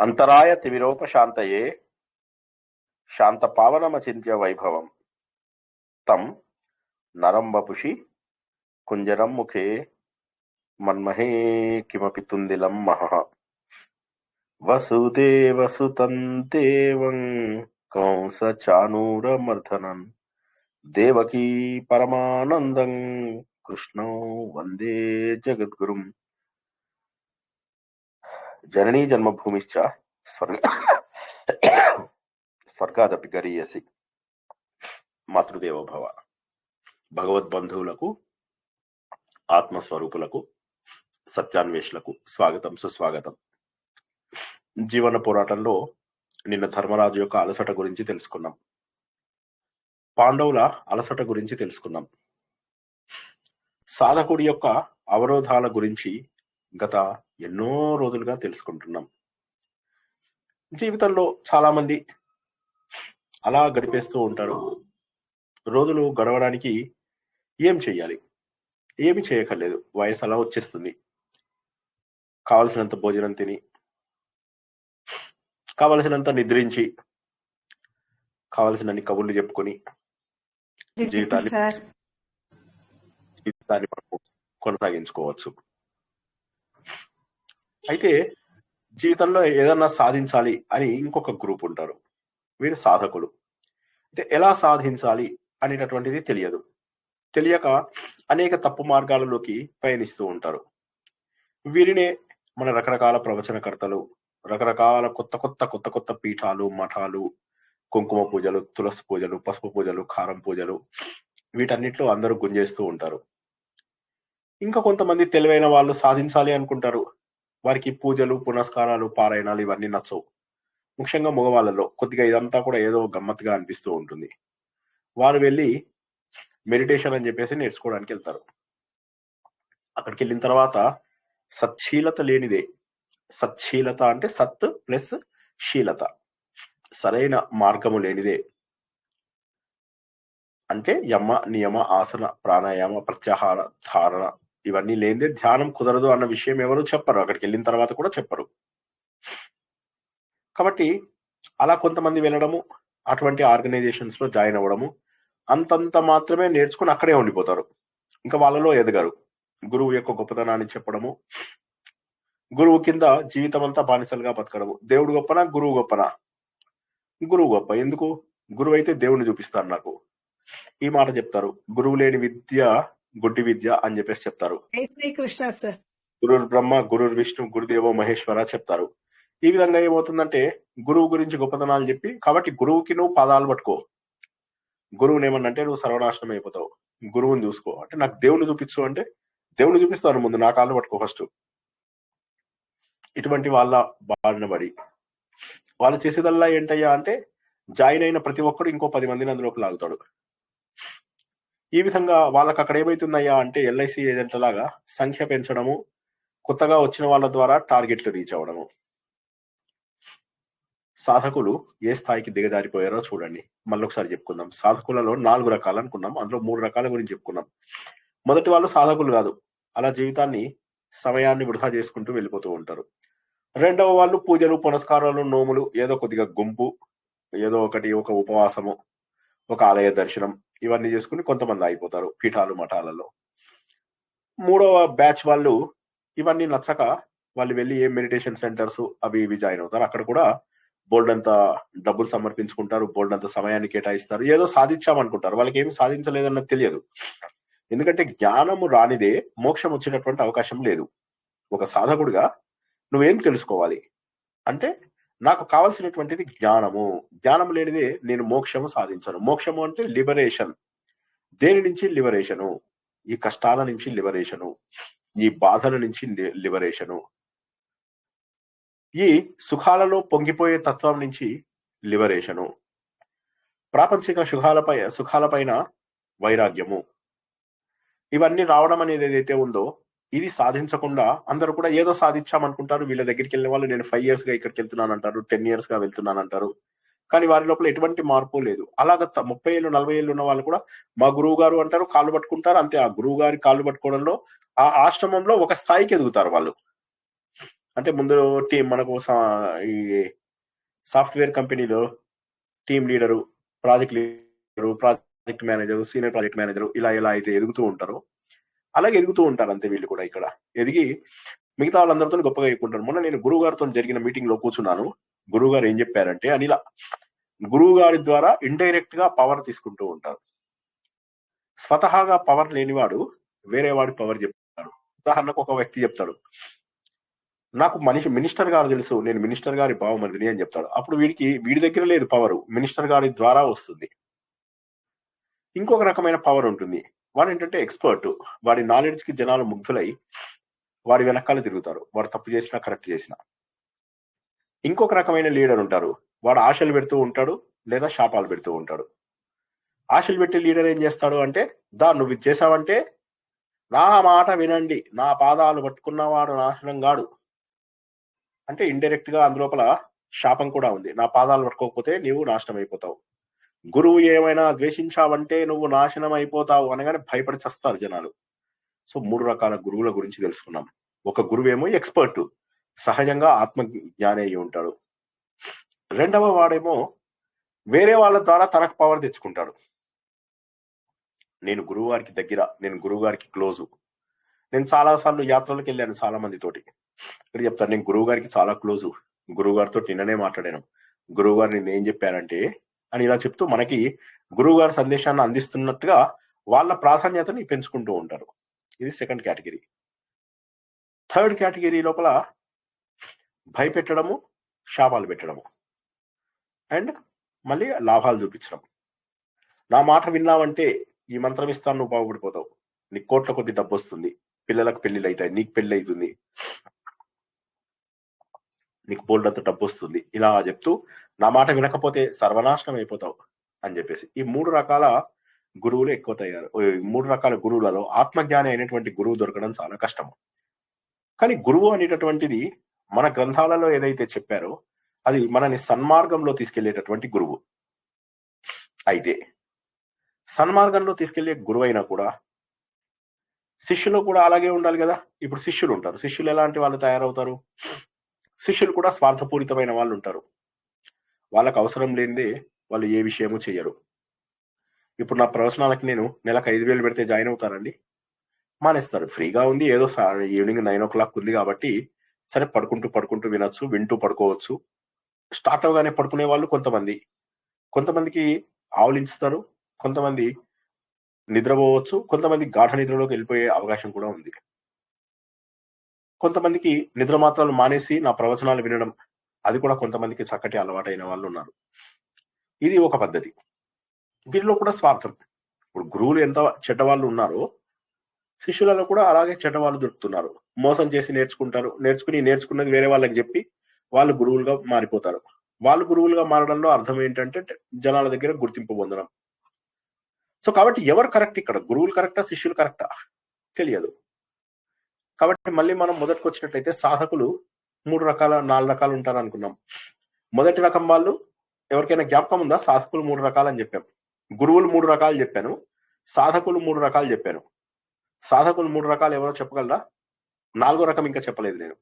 అంతరాయ తిమిరోపశాంతయే శాంతపావనమచింత్య వైభవం తం నరం వపుషి కుంజరం ముఖే మన్మహే కిమపి తుందిలం మహః వసుదేవసుతం దేవం కంసచానూరమర్దనం దేవకీ పరమానందం కృష్ణో వందే జగద్గురుం. జననీ జన్మభూమిశ్చ స్వర్గాదపి గరీయసి. మాతృదేవో భవ. భగవద్బంధువులకు, ఆత్మస్వరూపులకు, సత్యాన్వేషులకు స్వాగతం, సుస్వాగతం. జీవన పోరాటంలో నిన్న ధర్మరాజు యొక్క అలసట గురించి తెలుసుకున్నాం. పాండవుల అలసట గురించి తెలుసుకున్నాం. సాధకుడి యొక్క అవరోధాల గురించి గత ఎన్నో రోజులుగా తెలుసుకుంటున్నాం. జీవితంలో చాలా మంది అలా గడిపేస్తూ ఉంటారు. రోజులు గడవడానికి ఏం చెయ్యాలి? ఏమి చేయక్కర్లేదు. వయసు అలా వచ్చేస్తుంది. కావలసినంత భోజనం తిని, కావలసినంత నిద్రించి, కావలసినన్ని కబుర్లు చెప్పుకొని జీవితాన్ని మనం కొనసాగించుకోవచ్చు. అయితే జీవితంలో ఏదన్నా సాధించాలి అని ఇంకొక గ్రూప్ ఉంటారు. వీరు సాధకులు. అయితే ఎలా సాధించాలి అనేటటువంటిది తెలియదు. తెలియక అనేక తప్పు మార్గాలలోకి పయనిస్తూ ఉంటారు. వీరినే మన రకరకాల ప్రవచనకర్తలు, రకరకాల కొత్త కొత్త పీఠాలు, మఠాలు, కుంకుమ పూజలు, తులసి పూజలు, పసుపు పూజలు, కారం పూజలు, వీటన్నిటిలో అందరూ గుంజేస్తూ ఉంటారు. ఇంకా కొంతమంది తెలివైన వాళ్ళు సాధించాలి అనుకుంటారు. వారికి పూజలు, పునస్కారాలు, పారాయణాలు ఇవన్నీ నచ్చవు. ముఖ్యంగా మగవాళ్ళలో కొద్దిగా ఇదంతా కూడా ఏదో గమ్మత్తుగా అనిపిస్తూ ఉంటుంది. వారు వెళ్ళి మెడిటేషన్ అని చెప్పేసి నేర్చుకోవడానికి వెళ్తారు. అక్కడికి వెళ్ళిన తర్వాత సచ్చీలత లేనిదే, సచ్చీలత అంటే సత్ ప్లస్ శీలత, సరైన మార్గము లేనిదే, అంటే యమ నియమ ఆసన ప్రాణాయామ ప్రత్యాహార ధారణ ఇవన్నీ లేనిదే ధ్యానం కుదరదు అన్న విషయం ఎవరు చెప్పరు. అక్కడికి వెళ్ళిన తర్వాత కూడా చెప్పరు. కాబట్టి అలా కొంతమంది వెళ్ళడము, అటువంటి ఆర్గనైజేషన్స్ లో జాయిన్ అవ్వడము, అంతంత మాత్రమే నేర్చుకుని అక్కడే ఉండిపోతారు. ఇంకా వాళ్ళలో ఎదగరు. గురువు యొక్క గొప్పతనాన్ని చెప్పడము, గురువు కింద జీవితం అంతా బానిసలుగా బతకడము. దేవుడు గొప్పనా, గురువు గొప్పనా? గురువు గొప్ప. ఎందుకు? గురువు అయితే దేవుణ్ణి చూపిస్తాను నాకు, ఈ మాట చెప్తారు. గురువు లేని విద్య గుడ్డి విద్య అని చెప్పేసి చెప్తారు. శ్రీకృష్ణ సార్. గురుర్ బ్రహ్మ, గురుర్ విష్ణు, గురుదేవో మహేశ్వర చెప్తారు. ఈ విధంగా ఏమవుతుందంటే గురువు గురించి గొప్పతనాలు చెప్పి, కాబట్టి గురువుకి నువ్వు పాదాలు పట్టుకో. గురువుని ఏమన్నంటే నువ్వు సర్వనాశనం అయిపోతావు. గురువుని చూసుకో అంటే నాకు దేవుని చూపించు అంటే దేవుని చూపిస్తాను, ముందు నా కాళ్ళు పట్టుకో ఫస్ట్. ఇటువంటి వాళ్ళ బారిన పడి వాళ్ళు చేసేదల్లా ఏంటయ్యా అంటే జాయిన్ అయిన ప్రతి ఒక్కడు ఇంకో 10 మందిని అందులోకి లాగుతాడు. ఈ విధంగా వాళ్ళకి అక్కడ ఏమైతుందయ్యా అంటే ఎల్ఐసి ఏజెంట్ల లాగా సంఖ్య పెంచడము, కొత్తగా వచ్చిన వాళ్ళ ద్వారా టార్గెట్లు రీచ్ అవ్వడము. సాధకులు ఏ స్థాయికి దిగజారిపోయారో చూడండి. మళ్ళొకసారి చెప్పుకుందాం. సాధకులలో 4 రకాలు అనుకున్నాం, అందులో 3 రకాల గురించి చెప్పుకున్నాం. మొదటి వాళ్ళు సాధకులు కాదు, అలా జీవితాన్ని సమయాన్ని వృధా చేసుకుంటూ వెళ్ళిపోతూ ఉంటారు. రెండవ వాళ్ళు పూజలు, పునస్కారాలు, నోములు, ఏదో కొద్దిగా గుంపు, ఏదో ఒకటి, ఒక ఉపవాసము, ఒక ఆలయ దర్శనం, ఇవన్నీ చేసుకుని కొంతమంది అయిపోతారు పీఠాలు, మఠాలలో. మూడవ బ్యాచ్ వాళ్ళు ఇవన్నీ నచ్చక వాళ్ళు వెళ్ళి ఏ మెడిటేషన్ సెంటర్స్ అవి ఇవి జాయిన్ అవుతారు. అక్కడ కూడా బోల్డ్ అంత డబ్బులు సమర్పించుకుంటారు, బోల్డ్ అంత సమయాన్ని కేటాయిస్తారు, ఏదో సాధించామనుకుంటారు. వాళ్ళకి ఏమి సాధించలేదన్నది తెలియదు. ఎందుకంటే జ్ఞానము రానిదే మోక్షం వచ్చేటటువంటి అవకాశం లేదు. ఒక సాధకుడిగా నువ్వేం తెలుసుకోవాలి అంటే నాకు కావాల్సినటువంటిది జ్ఞానము. జ్ఞానం లేనిదే నేను మోక్షము సాధించను. మోక్షము అంటే లిబరేషన్. దేని నుంచి లిబరేషను? ఈ కష్టాల నుంచి లిబరేషను, ఈ బాధల నుంచి లిబరేషను, ఈ సుఖాలలో పొంగిపోయే తత్వం నుంచి లిబరేషను, ప్రాపంచిక సుఖాలపైన వైరాగ్యము. ఇవన్నీ రావడం అనేది ఏదైతే ఉందో ఇది సాధించకుండా అందరూ కూడా ఏదో సాధించామనుకుంటారు. వీళ్ళ దగ్గరికి వెళ్ళిన వాళ్ళు నేను 5 years గా ఇక్కడికి వెళ్తున్నాను అంటారు, 10 years గా వెళ్తున్నాను అంటారు. కానీ వారి లోపల ఎటువంటి మార్పు లేదు. అలాగ 30 ఏళ్ళు 40 ఏళ్ళు ఉన్న వాళ్ళు కూడా మా గురువు గారు అంటారు, కాళ్ళు పట్టుకుంటారు, అంతే. ఆ గురువు గారి కాళ్ళు పట్టుకోవడంలో ఆ ఆశ్రమంలో ఒక స్థాయికి ఎదుగుతారు వాళ్ళు. అంటే ముందు టీం మనకు ఈ సాఫ్ట్వేర్ కంపెనీలో team leader, project leader, project manager, senior project manager ఇలా ఎలా అయితే ఎదుగుతూ ఉంటారో అలాగే ఎదుగుతూ ఉంటారు అంతే వీళ్ళు కూడా ఇక్కడ ఎదిగి మిగతా వాళ్ళందరితో గొప్పగా ఎక్కుంటారు. మొన్న నేను గురువు గారితో జరిగిన మీటింగ్ లో కూర్చున్నాను. గురువు గారు ఏం చెప్పారంటే అనిల గురువు గారి ద్వారా ఇండైరెక్ట్ గా పవర్ తీసుకుంటూ ఉంటారు. స్వతహాగా పవర్ లేనివాడు వేరే వాడి పవర్ చెప్తాడు. ఉదాహరణకు ఒక వ్యక్తి చెప్తాడు, నాకు మినిస్టర్ గారు తెలుసు, నేను మినిస్టర్ గారి బావమరిదిని అని చెప్తాడు. అప్పుడు వీడి దగ్గర లేదు పవర్, మినిస్టర్ గారి ద్వారా వస్తుంది. ఇంకొక రకమైన పవర్ ఉంటుంది, వాడు ఏంటంటే ఎక్స్పర్ట్, వాడి నాలెడ్జ్ కి జనాలు ముగ్ధులై వాడి వెనకాల తిరుగుతారు, వాడు తప్పు చేసినా కరెక్ట్ చేసినా. ఇంకొక రకమైన లీడర్ ఉంటారు, వాడు ఆశలు పెడుతూ ఉంటాడు లేదా శాపాలు పెడుతూ ఉంటాడు. ఆశలు పెట్టే లీడర్ ఏం చేస్తాడు అంటే, నువ్వు ఇది చేసావంటే నా మాట వినండి, నా పాదాలు పట్టుకున్నవాడు నాశనం గాడు అంటే ఇండైరెక్ట్ గా అందులోపల శాపం కూడా ఉంది. నా పాదాలు పట్టుకోకపోతే నీవు నాశనం అయిపోతావు, గురువు ఏమైనా ద్వేషించావంటే నువ్వు నాశనం అయిపోతావు అనగానే భయపడి చస్తారు జనాలు. సో 3 రకాల గురువుల గురించి తెలుసుకున్నాం. ఒక గురువేమో ఎక్స్పర్ట్, సహజంగా ఆత్మ జ్ఞాని అయి ఉంటాడు. రెండవ వాడేమో వేరే వాళ్ళ ద్వారా తనకు పవర్ తెచ్చుకుంటాడు. నేను గురువు గారికి దగ్గర, నేను గురువు గారికి క్లోజు, నేను చాలా సార్లు యాత్రలకు వెళ్ళాను చాలా మందితోటి. ఇక్కడ చెప్తాను, నేను గురువు గారికి చాలా క్లోజు, గురువు గారితో నిన్ననే మాట్లాడాను, గురువు గారు నేను ఏం చెప్పారంటే అని ఇలా చెప్తూ మనకి గురువు గారి సందేశాన్ని అందిస్తున్నట్టుగా వాళ్ళ ప్రాధాన్యతని పెంచుకుంటూ ఉంటారు. ఇది సెకండ్ కేటగిరీ. థర్డ్ కేటగిరీ లోపల భయపెట్టడము, శాపాలు పెట్టడము అండ్ మళ్ళీ లాభాలు చూపించడం. నా మాట విన్నావంటే ఈ మంత్రం ఇస్తాను, నువ్వు బాగుపడిపోతావు, నీకు కోట్ల కొద్ది డబ్బు వస్తుంది, పిల్లలకు పెళ్లిళ్ళు అవుతాయి, నీకు పెళ్లి అవుతుంది, నీకు బోల్డంత డబ్బు వస్తుంది, ఇలా చెప్తూ నా మాట వినకపోతే సర్వనాశనం అయిపోతావు అని చెప్పేసి. ఈ 3 రకాల గురువులు ఎక్కువ తయారు. 3 రకాల గురువులలో ఆత్మజ్ఞాని అయినటువంటి గురువు దొరకడం చాలా కష్టము. కానీ గురువు అనేటటువంటిది మన గ్రంథాలలో ఏదైతే చెప్పారో అది మనని సన్మార్గంలో తీసుకెళ్లేటటువంటి గురువు. అయితే సన్మార్గంలో తీసుకెళ్లే గురువు అయినా కూడా శిష్యులు కూడా అలాగే ఉండాలి కదా. ఇప్పుడు శిష్యులు ఉంటారు, శిష్యులు ఎలాంటి వాళ్ళు తయారవుతారు? శిష్యులు కూడా స్వార్థపూరితమైన వాళ్ళు ఉంటారు, వాళ్ళకు అవసరం లేనిదే వాళ్ళు ఏ విషయము చెయ్యరు. ఇప్పుడు నా ప్రవచనాలకి నేను నెలకు 5,000 పెడితే జాయిన్ అవుతారండి? మానేస్తారు. ఫ్రీగా ఉంది, ఏదో ఈవినింగ్ 9 o'clock ఉంది కాబట్టి సరే పడుకుంటూ వినొచ్చు, వింటూ పడుకోవచ్చు. స్టార్ట్ అవగానే పడుకునే వాళ్ళు కొంతమందికి ఆవులించుతారు, కొంతమంది నిద్రపోవచ్చు, కొంతమంది గాఢ నిద్రలోకి వెళ్ళిపోయే అవకాశం కూడా ఉంది. కొంతమందికి నిద్ర మాత్రాలు మానేసి నా ప్రవచనాలు వినడం, అది కూడా కొంతమందికి చక్కటి అలవాటైన వాళ్ళు ఉన్నారు. ఇది ఒక పద్ధతి. వీరిలో కూడా స్వార్థం. ఇప్పుడు గురువులు ఎంత చెడ్డవాళ్ళు ఉన్నారో శిష్యులలో కూడా అలాగే చెడ్డవాళ్ళు దొరుకుతున్నారు. మోసం చేసి నేర్చుకున్నది వేరే వాళ్ళకి చెప్పి వాళ్ళు గురువులుగా మారిపోతారు. వాళ్ళు గురువులుగా మారడంలో అర్థం ఏంటంటే జనాల దగ్గర గుర్తింపు పొందడం. సో కాబట్టి ఎవరు కరెక్ట్ ఇక్కడ? గురువులు కరెక్టా, శిష్యులు కరెక్టా? తెలియదు. కాబట్టి మళ్ళీ మనం మొదటికి వచ్చినట్లయితే సాధకులు 4 రకాలు ఉంటారు అనుకున్నాం. మొదటి రకం వాళ్ళు ఎవరికైనా జ్ఞాపకం ఉందా? సాధకులు 3 రకాలు అని చెప్పాం, గురువులు 3 రకాలు చెప్పాను, సాధకులు 3 రకాలు చెప్పాను. సాధకులు 3 రకాలు ఎవరో చెప్పగలరా? 4వ రకం ఇంకా చెప్పలేదు నేను.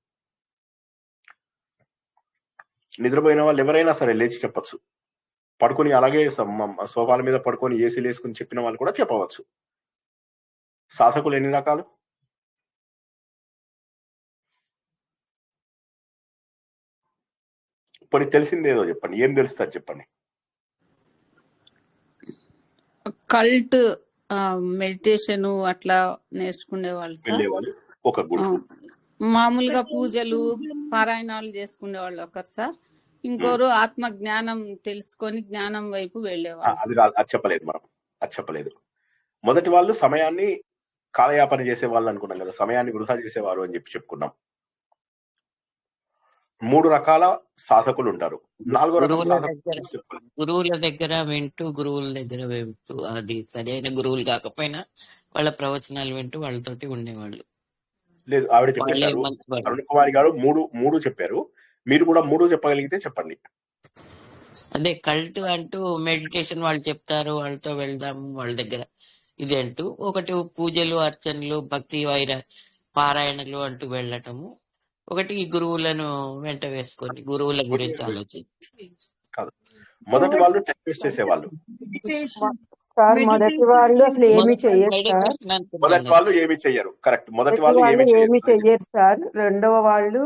నిద్రపోయిన వాళ్ళు ఎవరైనా సరే లేచి చెప్పచ్చు, పడుకొని అలాగే సోఫాల మీద పడుకొని ఏసీలు వేసుకుని చెప్పిన వాళ్ళు కూడా చెప్పవచ్చు. సాధకులు ఎన్ని రకాలు? ఇప్పుడు తెలిసిందేదో చెప్పండి, ఏం తెలుస్తుంది చెప్పండి. కల్ట్ మెడిటేషన్ అట్లా నేర్చుకునే వాళ్ళు ఒక గురువు, మామూలుగా పూజలు పారాయణాలు చేసుకునే వాళ్ళు ఒకరు సార్, ఇంకోరు ఆత్మ జ్ఞానం తెలుసుకొని జ్ఞానం వైపు వెళ్ళేవాళ్ళు. అది చెప్పలేదు మనం, అది చెప్పలేదు. మొదటి వాళ్ళు సమయాన్ని కాలయాపన చేసే వాళ్ళు అనుకున్నాం కదా, సమయాన్ని వృధా చేసేవారు అని చెప్పుకున్నాం. 3 రకాల సాధకులు ఉంటారు. 4వ రకం గురువుల దగ్గర వింటూ అది సరైన గురువులు కాకపోయినా వాళ్ళ ప్రవచనాలు వింటూ వాళ్ళతోటి ఉండేవాళ్ళు. లేదు, ఆవిడ చెప్పేశారు, అరుణ్ కుమారి గారు 3 చెప్పారు, మీరు కూడా 3 చెప్పగలిగితే చెప్పండి. అదే కల్ట్ అంటూ మెడిటేషన్ వాళ్ళు చెప్తారు, వాళ్ళతో వెళ్దాం వాళ్ళ దగ్గర ఇది అంటూ. ఒకటి పూజలు, అర్చనలు, భక్తి వైర పారాయణలు అంటూ వెళ్ళటము. ఒకటి గురువులను వెంట వేసుకొని గురువుల గురించి ఆలోచించి కాదు, మొదటి వాళ్ళు టైం వేస్ట్ చేసేవాళ్ళు. సార్ మొదటి వాళ్ళు అసలు ఏమి చెయ్యరు సార్. మెడిటేషన్ అనుకున్నాను మొదటి వాళ్ళు ఏమి చెయ్యరు. కరెక్ట్, మొదటి వాళ్ళు ఏమి ఏమి చెయ్యరు. చెయ్యరు సార్. రెండవ వాళ్ళు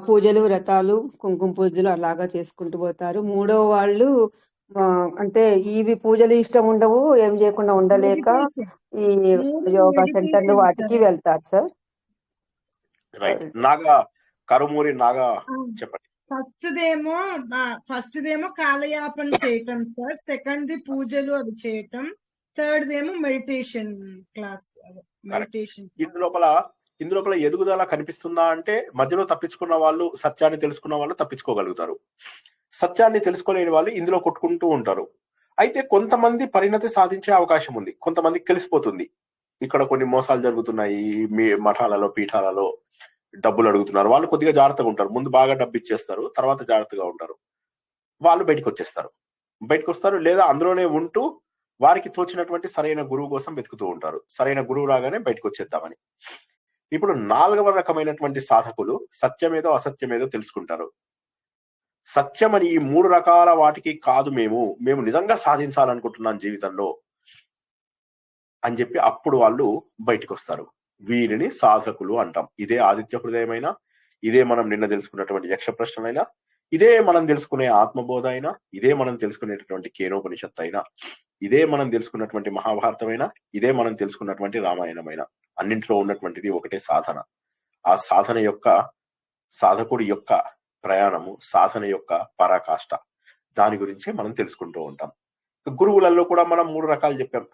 పూజలు వ్రతాలు కుంకుమ పూజలు అలాగా చేసుకుంటూ పోతారు. మూడవ వాళ్ళు అంటే ఇవి పూజలు ఇష్టం ఉండవు, ఏం చేయకుండా ఉండలేక ఈ యోగా సెంటర్లు వాటికి వెళ్తారు సార్. రైట్. నాగా కరుమూరి నాగా చెప్పండి. ఫస్ట్ దేమో కాలయాపన చేయటం సార్, సెకండ్ ది పూజలు అవి చేయటం, థర్డ్ దేమో మెడిటేషన్ క్లాస్. మెడిటేషన్ ఇందులోపల ఎదుగుదల కనిపిస్తుందా అంటే మధ్యలో తప్పించుకున్న వాళ్ళు, సత్యాన్ని తెలుసుకున్న వాళ్ళు తప్పించుకోగలుగుతారు. సత్యాన్ని తెలుసుకోలేని వాళ్ళు ఇందులో కొట్టుకుంటూ ఉంటారు. అయితే కొంతమంది పరిణతి సాధించే అవకాశం ఉంది, కొంతమందికి తెలిసిపోతుంది ఇక్కడ కొన్ని మోసాలు జరుగుతున్నాయి, మీ మఠాలలో పీఠాలలో డబ్బులు అడుగుతున్నారు, వాళ్ళు కొద్దిగా జాగ్రత్తగా ఉంటారు. ముందు బాగా డబ్బు ఇచ్చేస్తారు, తర్వాత జాగ్రత్తగా ఉంటారు. వాళ్ళు బయటకు వస్తారు, లేదా అందులోనే ఉంటూ వారికి తోచినటువంటి సరైన గురువు కోసం వెతుకుతూ ఉంటారు. సరైన గురువు రాగానే బయటకు వచ్చేద్దామని. ఇప్పుడు 4వ రకమైనటువంటి సాధకులు సత్యమేదో అసత్యమేదో తెలుసుకుంటారు. సత్యమని ఈ 3 రకాల వాటికి కాదు, మేము నిజంగా సాధించాలనుకుంటున్నాం జీవితంలో అని చెప్పి అప్పుడు వాళ్ళు బయటకు వస్తారు. వీరిని సాధకులు అంటాం. ఇదే ఆదిత్య హృదయమైనా, ఇదే మనం నిన్న తెలుసుకున్నటువంటి యక్ష ప్రశ్నలైనా, ఇదే మనం తెలుసుకునే ఆత్మబోధ అయినా, ఇదే మనం తెలుసుకునేటటువంటి కేనోపనిషత్తు అయినా, ఇదే మనం తెలుసుకున్నటువంటి మహాభారతమైనా, ఇదే మనం తెలుసుకున్నటువంటి రామాయణమైనా, అన్నింటిలో ఉన్నటువంటిది ఒకటే సాధన. ఆ సాధన యొక్క సాధకుడి యొక్క ప్రయాణము, సాధన యొక్క పరాకాష్ట, దాని గురించి మనం తెలుసుకుంటూ ఉంటాం. గురువులలో కూడా మనం 3 రకాలు చెప్పాం.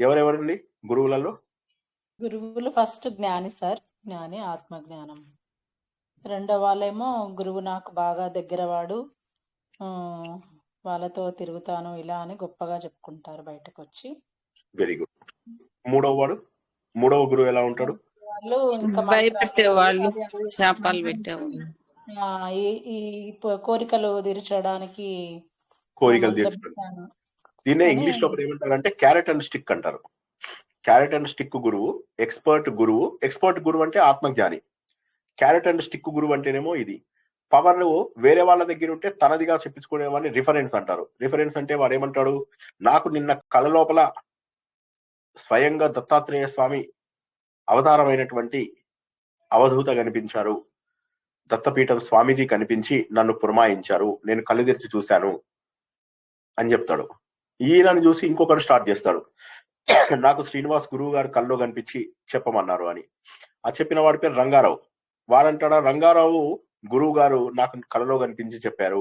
ఎవరెవరండి గురువులలో? గురువులు ఫస్ట్ జ్ఞాని సార్, జ్ఞాని ఆత్మజ్ఞానం. రెండో వాళ్ళేమో గురువు నాకు బాగా దగ్గరవాడు, వాళ్ళతో తిరుగుతాను ఇలా అని గొప్పగా చెప్పుకుంటారు బయటకు వచ్చి. Very good. మూడవ గురువు ఎలా ఉంటాడు? వాళ్ళు ఇంకా భయపెట్టేవాళ్ళు, శాపాలు పెట్టేవాళ్ళు, ఈ కోరికలు తీర్చడానికి దీన్నే ఇంగ్లీష్ లో ఏమంటారంటే క్యారెట్ అండ్ స్టిక్ అంటారు. క్యారెట్ అండ్ స్టిక్ గురువు, ఎక్స్పర్ట్ గురువు అంటే ఆత్మజ్ఞాని. క్యారెట్ అండ్ స్టిక్ గురువు అంటేనేమో ఇది పవర్ వేరే వాళ్ళ దగ్గర ఉంటే తనదిగా చెప్పించుకునేవాడిని రిఫరెన్స్ అంటారు. రిఫరెన్స్ అంటే వాడు ఏమంటాడు, నాకు నిన్న కళ లోపల స్వయంగా దత్తాత్రేయ స్వామి అవతారమైనటువంటి అవధూత కనిపించారు, దత్తపీఠం స్వామీజీ కనిపించి నన్ను పురమాయించారు, నేను కళ్ళు తెరిచి చూశాను అని చెప్తాడు. ఈయనను చూసి ఇంకొకరు స్టార్ట్ చేస్తాడు, నాకు శ్రీనివాస్ గురువు గారు కల్లో కనిపించి చెప్పమన్నారు అని. ఆ చెప్పిన వాడి పేరు రంగారావు. వాడంటాడా, రంగారావు గురువు గారు నాకు కలలో కనిపించి చెప్పారు.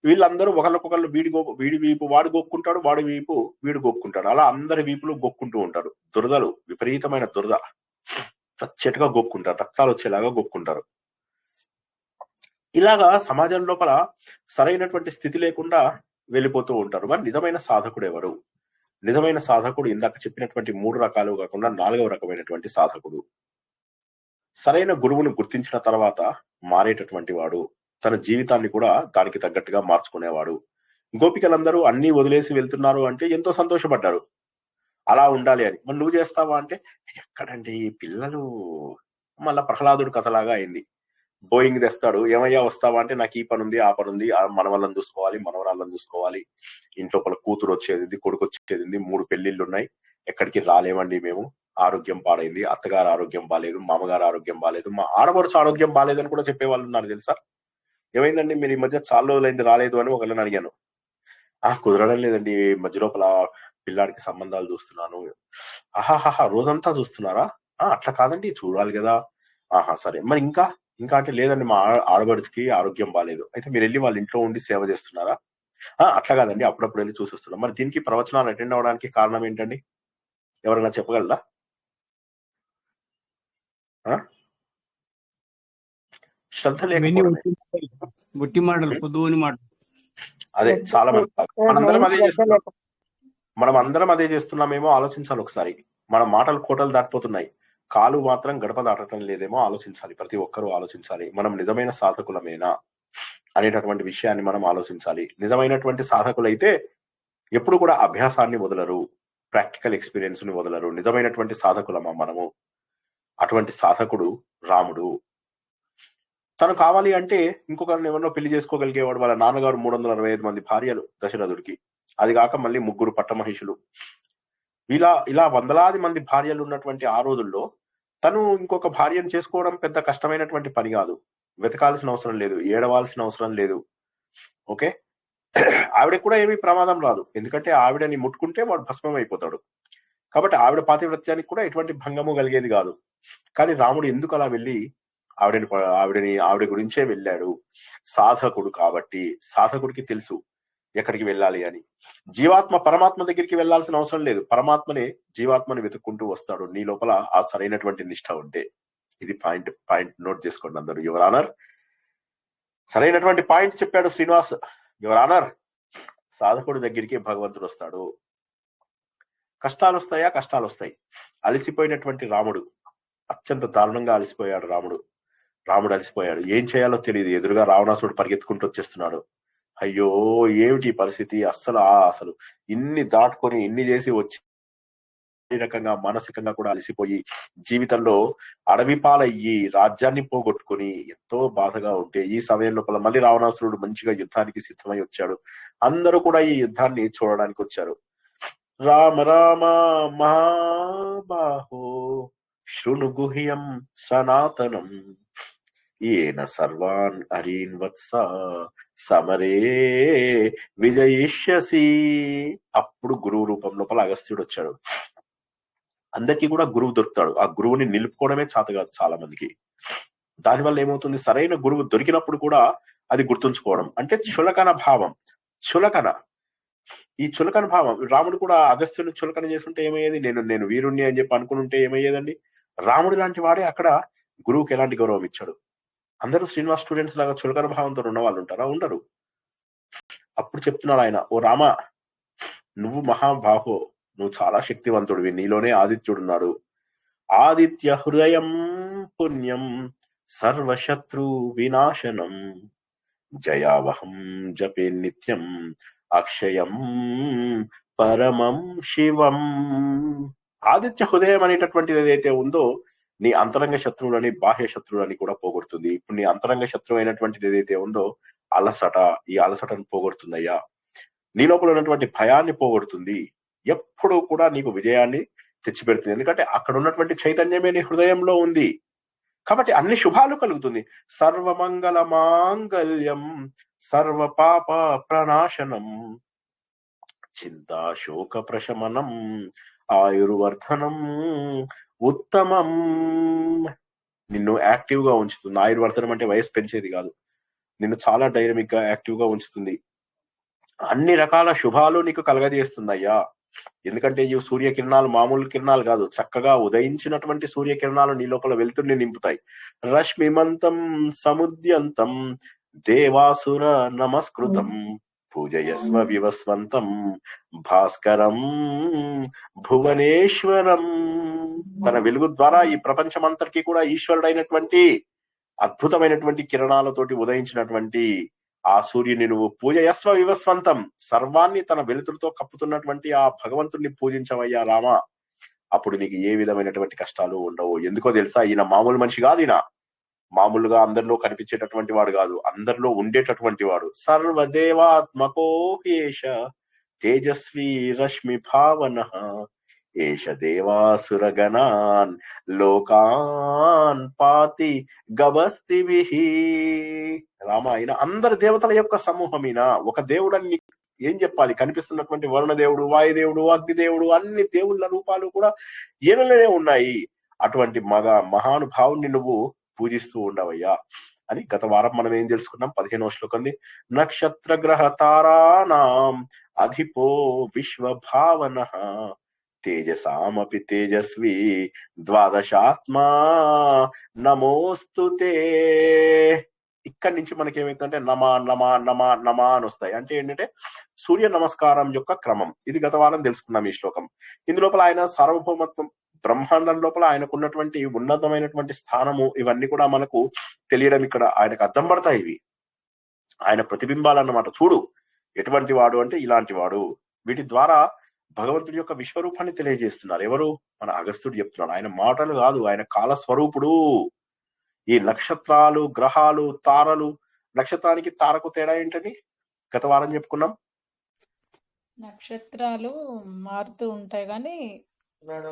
వీళ్ళందరూ ఒకళ్ళకొకళ్ళు వీడి వీపు వాడు గొక్కుంటాడు, వాడి వీపు వీడు గొక్కుంటాడు. అలా అందరి వీపులు గొక్కుంటూ ఉంటారు. దురదలు, విపరీతమైన దురద, చచ్చగా గొక్కుంటారు, రక్తాలు వచ్చేలాగా గొక్కుంటారు. ఇలాగా సమాజం లోపల సరైనటువంటి స్థితి లేకుండా వెళ్ళిపోతూ ఉంటారు. మరి నిజమైన సాధకుడు ఎవరు? నిజమైన సాధకుడు ఇందాక చెప్పినటువంటి 3 రకాలు కాకుండా 4వ రకమైనటువంటి సాధకుడు. సరైన గురువును గుర్తించిన తర్వాత మారేటటువంటి వాడు, తన జీవితాన్ని కూడా దానికి తగ్గట్టుగా మార్చుకునేవాడు. గోపికలందరూ అన్ని వదిలేసి వెళ్తున్నారు అంటే ఎంతో సంతోషపడ్డారు, అలా ఉండాలి అని. మరి నువ్వు చేస్తావా అంటే ఎక్కడండి, పిల్లలు మళ్ళా ప్రహ్లాదుడు కథలాగా అయింది. బోయింగ్ తెస్తాడు, ఏమయ్యా వస్తావా అంటే నాకు ఈ పని ఉంది, ఆ పని ఉంది, మనవళ్ళని చూసుకోవాలి, మనవరాళ్ళని చూసుకోవాలి, ఇంట్లో కూతురు వచ్చేది, కొడుకు వచ్చేది, 3 పెళ్లిళ్ళు ఉన్నాయి, ఎక్కడికి రాలేమండి మేము, ఆరోగ్యం పాడైంది, అత్తగారు ఆరోగ్యం బాలేదు, మామగారు ఆరోగ్యం బాలేదు, మా ఆడపడుచు ఆరోగ్యం బాలేదని కూడా చెప్పేవాళ్ళు ఉన్నారు తెలుసా. ఏమైందండి మీరు ఈ మధ్య చాలా రోజులైంది రాలేదు అని ఒకళ్ళని అడిగాను. కుదరడం లేదండి, మధ్య లోపల పిల్లాడికి సంబంధాలు చూస్తున్నాను. ఆహాహా, రోజంతా చూస్తున్నారా? అట్లా కాదండి, చూడాలి కదా. సరే, మరి ఇంకా అంటే లేదండి, మా ఆడబడికి ఆరోగ్యం బాలేదు. అయితే మీరు వెళ్ళి వాళ్ళ ఇంట్లో ఉండి సేవ చేస్తున్నారా? అట్లా కాదండి, అప్పుడప్పుడు వెళ్ళి చూసి వస్తున్నాం. మరి దీనికి ప్రవచనాలు అటెండ్ అవ్వడానికి కారణం ఏంటండి? ఎవరైనా చెప్పగలరా? శ్రద్ధ లేకపోవడమే. అదే చాలా మంది మనం అందరం అదే చేస్తున్నామేమో ఆలోచించాలి ఒకసారి. మన మాటలు కోటలు దాటిపోతున్నాయి, కాలు మాత్రం గడప దాటడం లేదేమో ఆలోచించాలి. ప్రతి ఒక్కరూ ఆలోచించాలి, మనం నిజమైన సాధకులమేనా అనేటటువంటి విషయాన్ని మనం ఆలోచించాలి. నిజమైనటువంటి సాధకులైతే ఎప్పుడు కూడా అభ్యాసాన్ని వదలరు, ప్రాక్టికల్ ఎక్స్పీరియన్స్ ని వదలరు. నిజమైనటువంటి సాధకులమా మనము? అటువంటి సాధకుడు రాముడు. తను కావాలి అంటే ఇంకొకరిని ఎవరినో పెళ్లి చేసుకోగలిగేవాడు. వాళ్ళ నాన్నగారు 365 మంది భార్యలు దశరథుడికి, అది కాక మళ్ళీ 3 పట్టమహిషులు, ఇలా వందలాది మంది భార్యలు ఉన్నటువంటి ఆ రోజుల్లో తను ఇంకొక భార్యను చేసుకోవడం పెద్ద కష్టమైనటువంటి పని కాదు. వెతకాల్సిన అవసరం లేదు, ఏడవాల్సిన అవసరం లేదు. ఓకే, ఆవిడకి కూడా ఏమీ ప్రమాదం రాదు, ఎందుకంటే ఆవిడని ముట్టుకుంటే వాడు భస్మం అయిపోతాడు. కాబట్టి ఆవిడ పాతివ్రత్యానికి కూడా ఎటువంటి భంగము కలిగేది కాదు. కానీ రాముడు ఎందుకు అలా వెళ్ళి ఆవిడ గురించే వెళ్ళాడు? సాధకుడు కాబట్టి. సాధకుడికి తెలుసు ఎక్కడికి వెళ్ళాలి అని. జీవాత్మ పరమాత్మ దగ్గరికి వెళ్ళాల్సిన అవసరం లేదు, పరమాత్మనే జీవాత్మని వెతుక్కుంటూ వస్తాడు నీ లోపల ఆ సరైనటువంటి నిష్ఠ ఉంటే. ఇది పాయింట్ నోట్ చేసుకోండి అందరూ. యువర్ ఆనర్, సరైనటువంటి పాయింట్ చెప్పాడు శ్రీనివాస్. యువర్ ఆనర్, సాధకుడి దగ్గరికి భగవంతుడు వస్తాడు. కష్టాలు వస్తాయా? కష్టాలు వస్తాయి. అలసిపోయినటువంటి రాముడు, అత్యంత దారుణంగా అలసిపోయాడు రాముడు అలసిపోయాడు. ఏం చేయాలో తెలియదు. ఎదురుగా రావణాసుడు పరిగెత్తుకుంటూ వచ్చేస్తున్నాడు. అయ్యో ఏమిటి పరిస్థితి, అసలు ఇన్ని దాటుకొని ఇన్ని చేసి వచ్చి శారీరకంగా మానసికంగా కూడా అలసిపోయి జీవితంలో అడవి పాలయ్యి రాజ్యాన్ని పోగొట్టుకుని ఎంతో బాధగా ఉంటే ఈ సమయం లోపల మళ్ళీ రావణాసురుడు మంచిగా యుద్ధానికి సిద్ధమై వచ్చాడు. అందరూ కూడా ఈ యుద్ధాన్ని చూడడానికి వచ్చారు. రామ రామ మహాబాహో శృణు గుహ్యం సనాతనం ఏన సర్వాన్ హరీన్ వత్స సమరే విజయిష్యసి. అప్పుడు గురువు రూపం లోపల అగస్త్యుడు వచ్చాడు. అందరికీ కూడా గురువు దొరుకుతాడు, ఆ గురువుని నిలుపుకోవడమే చేత కాదు చాలా మందికి. దానివల్ల ఏమవుతుంది, సరైన గురువు దొరికినప్పుడు కూడా అది గుర్తుంచుకోవడం అంటే చులకన భావం. ఈ చులకన భావం రాముడు కూడా అగస్త్యుని చులకన చేస్తుంటే ఏమయ్యేది? నేను వీరుణ్ణి అని చెప్పి అనుకుని ఉంటే ఏమయ్యేదండి? రాముడు లాంటి వాడే అక్కడ గురువుకి ఎలాంటి గౌరవం ఇచ్చాడు. అందరూ శ్రీనివాస్ స్టూడెంట్స్ లాగా చులకన భావంతో ఉన్న వాళ్ళు ఉంటారా? ఉండరు. అప్పుడు చెప్తున్నాడు ఆయన, ఓ రామ, నువ్వు మహాబాహో, నువ్వు చాలా శక్తివంతుడివి, నీలోనే ఆదిత్యుడున్నాడు. ఆదిత్య హృదయం పుణ్యం సర్వశత్రు వినాశనం జయావహం జపే నిత్యం అక్షయం పరమం శివం. ఆదిత్య హృదయం అనేటటువంటిది ఏదైతే ఉందో నీ అంతరంగ శత్రువులని బాహ్య శత్రువులని కూడా పోగొడుతుంది. ఇప్పుడు నీ అంతరంగ శత్రువు అయినటువంటిది ఏదైతే ఉందో అలసట, ఈ అలసటను పోగొడుతుందయ్యా. నీ లోపల ఉన్నటువంటి భయాన్ని పోగొడుతుంది, ఎప్పుడూ కూడా నీకు విజయాన్ని తెచ్చిపెడుతుంది. ఎందుకంటే అక్కడ ఉన్నటువంటి చైతన్యమే నీ హృదయంలో ఉంది కాబట్టి అన్ని శుభాలు కలుగుతుంది. సర్వమంగళ మాంగళ్యం సర్వ పాప ప్రణాశనం చింతా శోక ప్రశమనం ఆయుర్వర్ధనం ఉత్తమం. నిన్ను యాక్టివ్ గా ఉంచుతుంది. ఆయుర్వర్ధనం అంటే వయసు పెంచేది కాదు, నిన్ను చాలా డైనమిక్ గా యాక్టివ్ గా ఉంచుతుంది. అన్ని రకాల శుభాలు నీకు కలగజేస్తుందయ్యా. ఎందుకంటే ఈ సూర్యకిరణాలు మామూలు కిరణాలు కాదు, చక్కగా ఉదయించినటువంటి సూర్యకిరణాలు నీ లోపల వెలుతురుని నింపుతాయి. రశ్మిమంతం సముద్యంతం దేవాసుర నమస్కృతం పూజయస్వ వివస్వంతం భాస్కరం భువనేశ్వరం. తన వెలుగు ద్వారా ఈ ప్రపంచమంతటికీ కూడా ఈశ్వరుడైనటువంటి అద్భుతమైనటువంటి కిరణాలతోటి ఉదయించినటువంటి ఆ సూర్యుని నువ్వు పూజయస్వ వివస్వంతం, సర్వాన్ని తన వెలుతురుతో కప్పుతున్నటువంటి ఆ భగవంతుణ్ణి పూజించవయ్యా రామ. అప్పుడు నీకు ఏ విధమైనటువంటి కష్టాలు ఉండవు. ఎందుకో తెలుసా, ఈయన మామూలు మనిషి కాదు. ఈయన మామూలుగా అందరిలో కనిపించేటటువంటి వాడు కాదు, అందరిలో ఉండేటటువంటి వాడు. సర్వదేవాత్మకో ఏష తేజస్వి రశ్మి భావన ఏష దేవాసురగణాన్ లోకాన్ పాతి గవస్తిభిః. రామ, ఆయన అందరి దేవతల యొక్క సమూహమైన ఒక దేవుడని ఏం చెప్పాలి? కనిపిస్తున్నటువంటి వరుణ దేవుడు, వాయుదేవుడు, అగ్నిదేవుడు, అన్ని దేవుళ్ళ రూపాలు కూడా ఈయనలోనే ఉన్నాయి. అటువంటి మహానుభావుణ్ణి నువ్వు పూజిస్తూ ఉండవయ్యా అని గత వారం మనం ఏం తెలుసుకున్నాం? 15వ శ్లోకం. నక్షత్ర గ్రహ తారానాం అధిపో విశ్వభావన తేజసామపి తేజస్వి ద్వాదశాత్మా నమోస్తుతే. ఇక్కడి నుంచి మనకి ఏమైతుందంటే నమా నమా నమా నమా అని వస్తాయి. అంటే ఏంటంటే సూర్య నమస్కారం యొక్క క్రమం. ఇది గత వారం తెలుసుకున్నాం ఈ శ్లోకం. ఇందులోపల ఆయన సార్వభౌమత్వం, బ్రహ్మాండం లోపల ఆయనకున్నటువంటి ఉన్నతమైనటువంటి స్థానము, ఇవన్నీ కూడా మనకు తెలియడం ఇక్కడ ఆయనకు అద్దం పడతాయి. ఇవి ఆయన ప్రతిబింబాలన్నమాట. చూడు ఎటువంటి వాడు అంటే ఇలాంటి వాడు. వీటి ద్వారా భగవంతుడి యొక్క విశ్వరూపాన్ని తెలియజేస్తున్నారు. ఎవరు? మన అగస్త్యుడు చెప్తున్నాడు. ఆయన మాటలు కాదు, ఆయన కాల స్వరూపుడు. ఈ నక్షత్రాలు, గ్రహాలు, తారలు, నక్షత్రానికి తారకు తేడా ఏంటని గత వారం చెప్పుకున్నాం. నక్షత్రాలు మారుతూ ఉంటాయి కానీ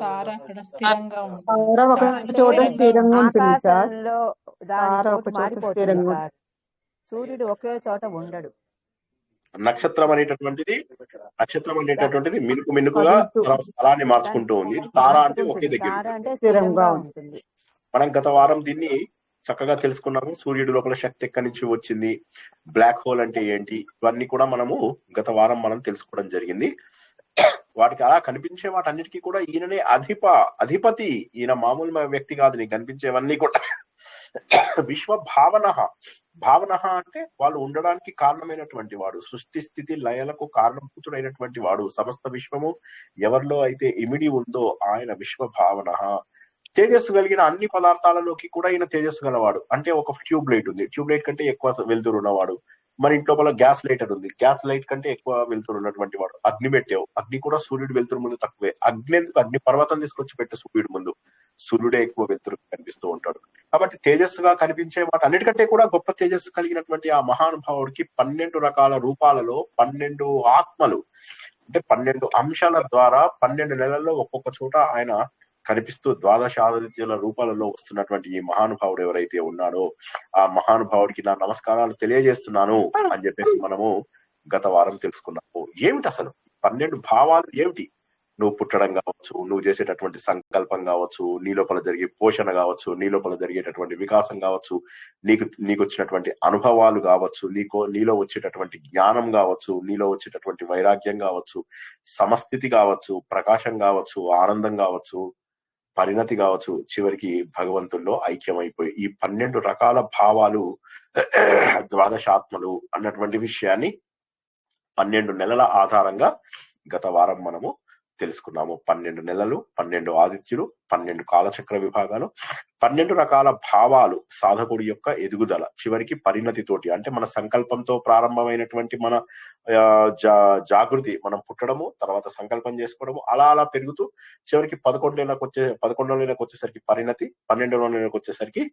తార అక్కడ స్థిరంగా ఉంటుంది. తార ఒక తార చోట స్థిరంగా స్థిరంగా ఉంటుంది సార్. ఆకాశంలో దాని తార చోటు ఒక చోట మారిపోతుంది స్థిరంగా సార్. సూర్యుడు ఒకే చోట ఉండడు. నక్షత్రం అనేటటువంటిది మినుకు మినుకుగా కదులుతూ తన స్థలాన్ని మార్చుకుంటూ ఉంది. తార అంటే ఒకే దగ్గర తార ఉంటుంది. అంటే స్థిరంగా స్థిరంగా ఉంటుంది. ఉంటుంది. మనం గత వారం దీన్ని చక్కగా తెలుసుకున్నాము. సూర్యుడి లోపల శక్తి ఎక్కడి నుంచి వచ్చింది, బ్లాక్ హోల్ అంటే ఏంటి, ఇవన్నీ కూడా మనము గత వారం మనం తెలుసుకోవడం జరిగింది. వాటికి అలా కనిపించే వాటన్నిటికీ కూడా ఈయననే అధిపతి. ఈయన మామూలు వ్యక్తి కాదు. నీకు కనిపించేవన్నీ కూడా విశ్వ భావన అంటే వాళ్ళు ఉండడానికి కారణమైనటువంటి వాడు, సృష్టి స్థితి లయలకు కారణభూతుడైనటువంటి వాడు. సమస్త విశ్వము ఎవరిలో అయితే ఇమిడి ఉందో ఆయన విశ్వ భావన. తేజస్సు కలిగిన అన్ని పదార్థాలలోకి కూడా ఈయన తేజస్సు గలవాడు. అంటే ఒక ట్యూబ్ లైట్ ఉంది, ట్యూబ్ లైట్ కంటే ఎక్కువ వెలుతురు ఉన్నవాడు. మన ఇంట్లో గ్యాస్ లైటర్ ఉంది, గ్యాస్ లైట్ కంటే ఎక్కువ వెలుతురు ఉన్నటువంటి వాడు. అగ్ని పెట్టావు, అగ్ని కూడా సూర్యుడు వెలుతురు ముందు తక్కువే. అగ్ని పర్వతం తీసుకొచ్చి పెట్టు సూర్యుడు ముందు, సూర్యుడే ఎక్కువ వెలుతురు కనిపిస్తూ ఉంటాడు. కాబట్టి తేజస్సుగా కనిపించే మాట అన్నిటికంటే కూడా గొప్ప తేజస్సు కలిగినటువంటి ఆ మహానుభావుడికి 12 రకాల రూపాలలో 12 ఆత్మలు, అంటే 12 అంశాల ద్వారా 12 నెలల్లో ఒక్కొక్క చోట ఆయన కనిపిస్తూ ద్వాదశాదిత్యుల రూపాలలో వస్తున్నటువంటి ఈ మహానుభావుడు ఎవరైతే ఉన్నాడో ఆ మహానుభావుడికి నా నమస్కారాలు తెలియజేస్తున్నాను అని చెప్పేసి మనము గత వారం తెలుసుకున్నాము. ఏమిటి అసలు 12 భావాలు ఏమిటి? నువ్వు పుట్టడం కావచ్చు, నువ్వు చేసేటటువంటి సంకల్పం కావచ్చు, నీ లోపల జరిగే పోషణ కావచ్చు, నీ లోపల జరిగేటటువంటి వికాసం కావచ్చు, నీకు వచ్చినటువంటి అనుభవాలు కావచ్చు, నీలో వచ్చేటటువంటి జ్ఞానం కావచ్చు, నీలో వచ్చేటటువంటి వైరాగ్యం కావచ్చు, సమస్థితి కావచ్చు, ప్రకాశం కావచ్చు, ఆనందం కావచ్చు, పరిణతి కావచ్చు, చివరికి భగవంతుల్లో ఐక్యమైపోయి ఈ 12 రకాల భావాలు ద్వాదశాత్మలు అన్నటువంటి విషయాన్ని 12 నెలల ఆధారంగా గత వారం మనము తెలుసుకున్నాము. 12 నెలలు, 12 ఆదిత్యులు, 12 కాలచక్ర విభాగాలు, 12 రకాల భావాలు సాధకుడి యొక్క ఎదుగుదల, చివరికి పరిణతితోటి, అంటే మన సంకల్పంతో ప్రారంభమైనటువంటి మన జాగృతి, మనం పుట్టడము, తర్వాత సంకల్పం చేసుకోవడము, అలా పెరుగుతూ చివరికి 11 నెలకు వచ్చేసరికి పరిణతి, 12వ నెలకు వచ్చేసరికి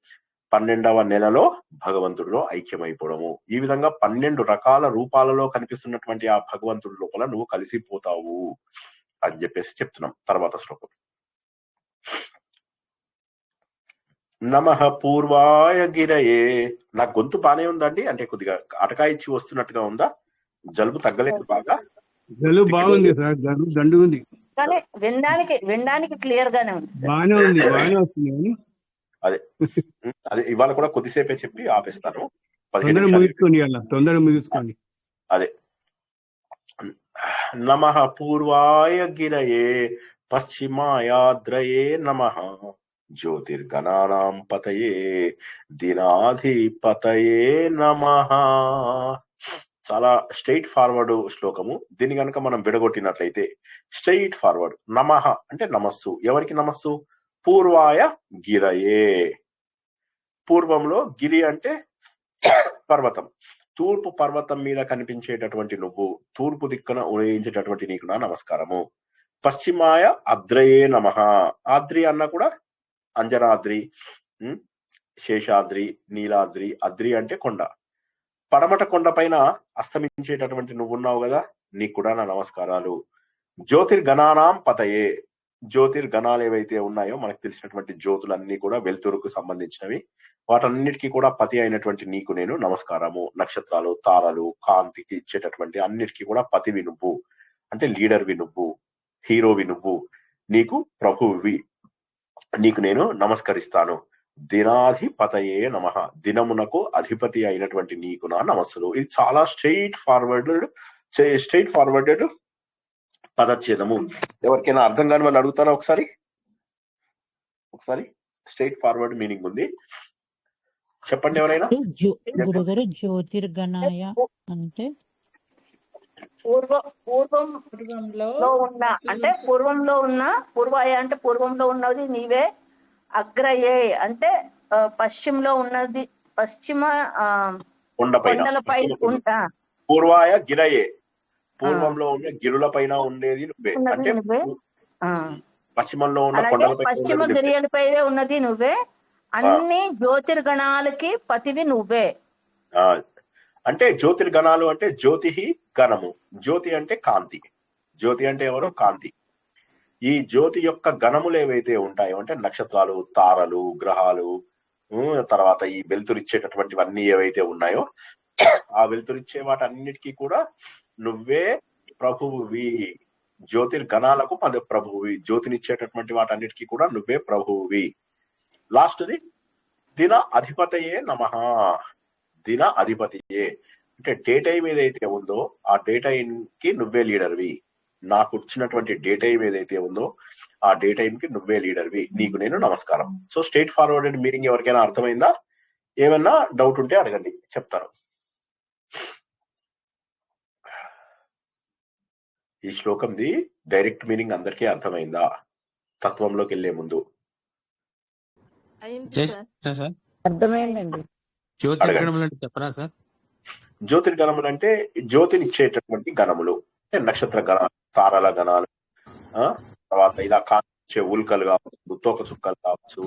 12వ నెలలో భగవంతుడిలో ఐక్యమైపోవడము. ఈ విధంగా 12 రకాల రూపాలలో కనిపిస్తున్నటువంటి ఆ భగవంతుడి లోపల నువ్వు కలిసిపోతావు అని చెప్పేసి చెప్తున్నాం. తర్వాత శ్లోకం. నమః పూర్వాయ గిరయే. నా గొంతు బానే ఉందండి, అంటే కొద్దిగా అటకాయిచ్చి వస్తున్నట్టుగా ఉందా? జలుబు తగ్గలేదు బాగా? జలుబు బాగుంది సార్, జలుబు దండుగా ఉంది. కానీ వినడానికి క్లియర్ గానే ఉంది. బాగానే ఉంది, బాగానే వస్తుంది. అదే ఇవాళ కూడా కొద్దిసేపే చెప్పి ఆపేస్తాను. 15 నిమిషాలు తొందరగా ముగించుకోండి. అదే నమః పూర్వాయ గిరయే పశ్చిమాయాద్రయే నమః జ్యోతిర్గణానాం పతయే దినాధిపతయే నమః. చాలా స్ట్రైట్ ఫార్వర్డ్ శ్లోకము. దీన్ని కనుక మనం విడగొట్టినట్లయితే స్ట్రైట్ ఫార్వర్డ్. నమః అంటే నమస్సు. ఎవరికి నమస్సు? పూర్వాయ గిరయే. పూర్వంలో గిరి అంటే పర్వతం, తూర్పు పర్వతం మీద కనిపించేటటువంటి నువ్వు, తూర్పు దిక్కున ఉదయించేటటువంటి నీకు నా నమస్కారము. పశ్చిమాయ అద్రయే నమః. ఆద్రి అన్న కూడా అంజనాద్రి, శేషాద్రి, నీలాద్రి. అద్రి అంటే కొండ. పడమట కొండ పైన అస్తమించేటటువంటి నువ్వున్నావు కదా, నీకు కూడా నా నమస్కారాలు. జ్యోతిర్గణానాం పతయే. జ్యోతిర్గణాలు ఏవైతే ఉన్నాయో మనకు తెలిసినటువంటి జ్యోతులన్నీ కూడా వెలుతురుకు సంబంధించినవి. వాటన్నిటికీ కూడా పతి అయినటువంటి నీకు నేను నమస్కారము. నక్షత్రాలు, తారలు, కాంతికి ఇచ్చేటటువంటి అన్నిటికీ కూడా పతివి నువ్వు, అంటే లీడర్వి నువ్వు, హీరోవి నువ్వు, నీకు ప్రభువి, నీకు నేను నమస్కరిస్తాను. దినాధిపతయే నమః. దినమునకు అధిపతి అయినటువంటి నీకు నా నమస్సులు. ఇది చాలా స్ట్రైట్ ఫార్వర్డెడ్ పదచ్ఛేదము. ఎవరికైనా అర్థం కాని వాళ్ళు అడుగుతారా? ఒకసారి స్ట్రైట్ ఫార్వర్డ్ మీనింగ్ ఉంది, చెప్పండి ఎవరైనా. గురుగారు జ్యోతిర్గణాయ అంటే పూర్వంలో ఉన్న, అంటే పూర్వంలో ఉన్న, పూర్వాయ అంటే పూర్వంలో ఉన్నది నీవే. అగ్రయే అంటే పశ్చిమలో ఉన్నది, పశ్చిమ కొండలపై ఉంటా. పూర్వాయ గిరయే, పూర్వంలో ఉన్న గిరుల పైన ఉండేది నువ్వే, అంటే పశ్చిమంలో ఉన్న కొండలపై, పశ్చిమ గిరియలపై ఉన్నది నువ్వే. అన్ని జ్యోతిర్గణాలకి పతివి నువ్వే. ఆ, అంటే జ్యోతిర్గణాలు అంటే జ్యోతి గణము. జ్యోతి అంటే కాంతి. జ్యోతి అంటే ఎవరు? కాంతి. ఈ జ్యోతి యొక్క గణములు ఏవైతే ఉంటాయో అంటే నక్షత్రాలు, తారలు, గ్రహాలు, తర్వాత ఈ వెలుతురిచ్చేటటువంటివన్నీ ఏవైతే ఉన్నాయో ఆ వెలుతురిచ్చే వాటన్నిటికీ కూడా నువ్వే ప్రభువువి. జ్యోతిర్గణాలకు ప్రభువువి. జ్యోతినిచ్చేటటువంటి వాటన్నిటికీ కూడా నువ్వే ప్రభువువి. లాస్ట్ది దిన అధిపతయే నమః. దిన అధిపతియే అంటే డే టైం ఏదైతే ఉందో ఆ డే టైం కి నువ్వే లీడర్వి. నాకు వచ్చినటువంటి డే టైం ఏదైతే ఉందో ఆ డే టైం కి నువ్వే లీడర్వి. నీకు నేను నమస్కారం. సో స్ట్రైట్ ఫార్వర్డెడ్ మీనింగ్ ఎవరికైనా అర్థమైందా? ఏమన్నా డౌట్ ఉంటే అడగండి, చెప్తాను. ఈ శ్లోకంది డైరెక్ట్ మీనింగ్ అందరికీ అర్థమైందా తత్వంలోకి వెళ్లే ముందు? అర్థమైందండి. జ్యోతిర్గణములు అంటే చెప్పరా సార్? జ్యోతిర్గణములు అంటే జ్యోతినిచ్చేటటువంటి గణములు అంటే నక్షత్ర గణాలు, తారల గణాలు, తర్వాత ఇలా కాంచే ఉల్కలు కావచ్చు, తోక చుక్కలు కావచ్చు,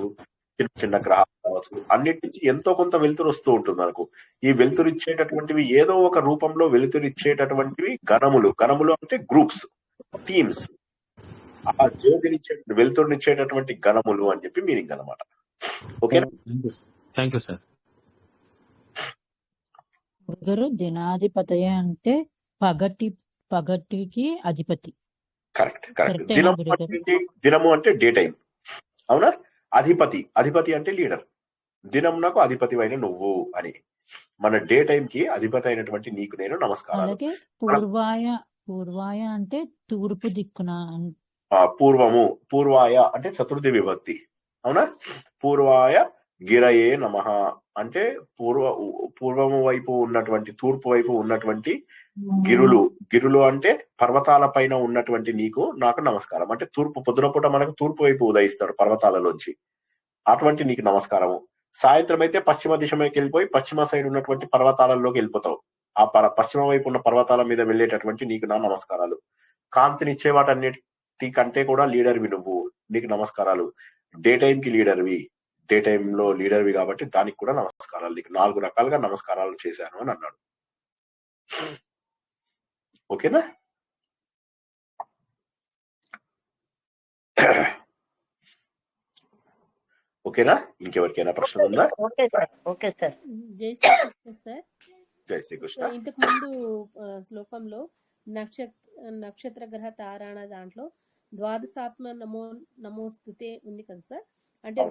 చిన్న చిన్న గ్రహాలు కావచ్చు, అన్నిటి నుంచి ఎంతో కొంత వెలుతురు వస్తూ ఉంటుంది మనకు. ఈ వెలుతురు ఇచ్చేటటువంటివి ఏదో ఒక రూపంలో వెలుతురిచ్చేటటువంటివి గణములు. గణములు అంటే గ్రూప్స్, టీమ్స్. ఆ జ్యోతినిచ్చే వెలుతురునిచ్చేటటువంటి గణములు అని చెప్పి మీనింగ్ అనమాట. ఓకేనా? Thank you sir. గురుగారు దినాధిపతయ అంటే పగటికి అధిపతి. Correct correct. కరెక్టేనా దినము గురుగారు? అంటే దినము అంటే డే టైం, అవునా? అధిపతి, అధిపతి అంటే లీడర్. దినమునకు అధిపతి అయిన నువ్వు అని. మన డే టైం కి అధిపతి అయినటువంటి నీకు నేను నమస్కారాలు. అలాగే పూర్వాయ అంటే తూర్పు దిక్కున. పూర్వము, పూర్వాయ అంటే చతుర్థి విభక్తి, అవునా? పూర్వాయ గిరయే నమః అంటే పూర్వము వైపు ఉన్నటువంటి, తూర్పు వైపు ఉన్నటువంటి గిరులు. గిరులు అంటే పర్వతాల పైన ఉన్నటువంటి నీకు నాకు నమస్కారం. అంటే తూర్పు, పొద్దున పూట మనకు తూర్పు వైపు ఉదయిస్తాడు పర్వతాలలోంచి, అటువంటి నీకు నమస్కారము. సాయంత్రం అయితే పశ్చిమ దిశలోకి వెళ్ళిపోయి పశ్చిమ సైడ్ ఉన్నటువంటి పర్వతాలలోకి వెళ్ళిపోతావు. ఆ పశ్చిమ వైపు ఉన్న పర్వతాల మీద వెళ్ళేటటువంటి నీకు నా నమస్కారాలు. కాంతినిచ్చే వాటన్నిటి కంటే కూడా లీడర్వి నువ్వు, నీకు నమస్కారాలు. డే టైం కి లీడర్వి, డే టైంలో లీడర్వి కాబట్టి దానికి కూడా నమస్కారాలు. నీకు 4 రకాలుగా నమస్కారాలు చేశాను అని అన్నాడు. ఓకేనా? ఓకేనా? ఇంకెవరికైనా ప్రశ్న ఉందా? Okay sir, okay sir. జై శ్రీకృష్ణ సార్. జై శ్రీకృష్ణ. ఇంతకు ముందు శ్లోకంలో నక్షత్ర గ్రహ తారాణ దాంట్లో ద్వాదశాత్మ నమోస్తుతే ఉంది కదా సార్. అంటే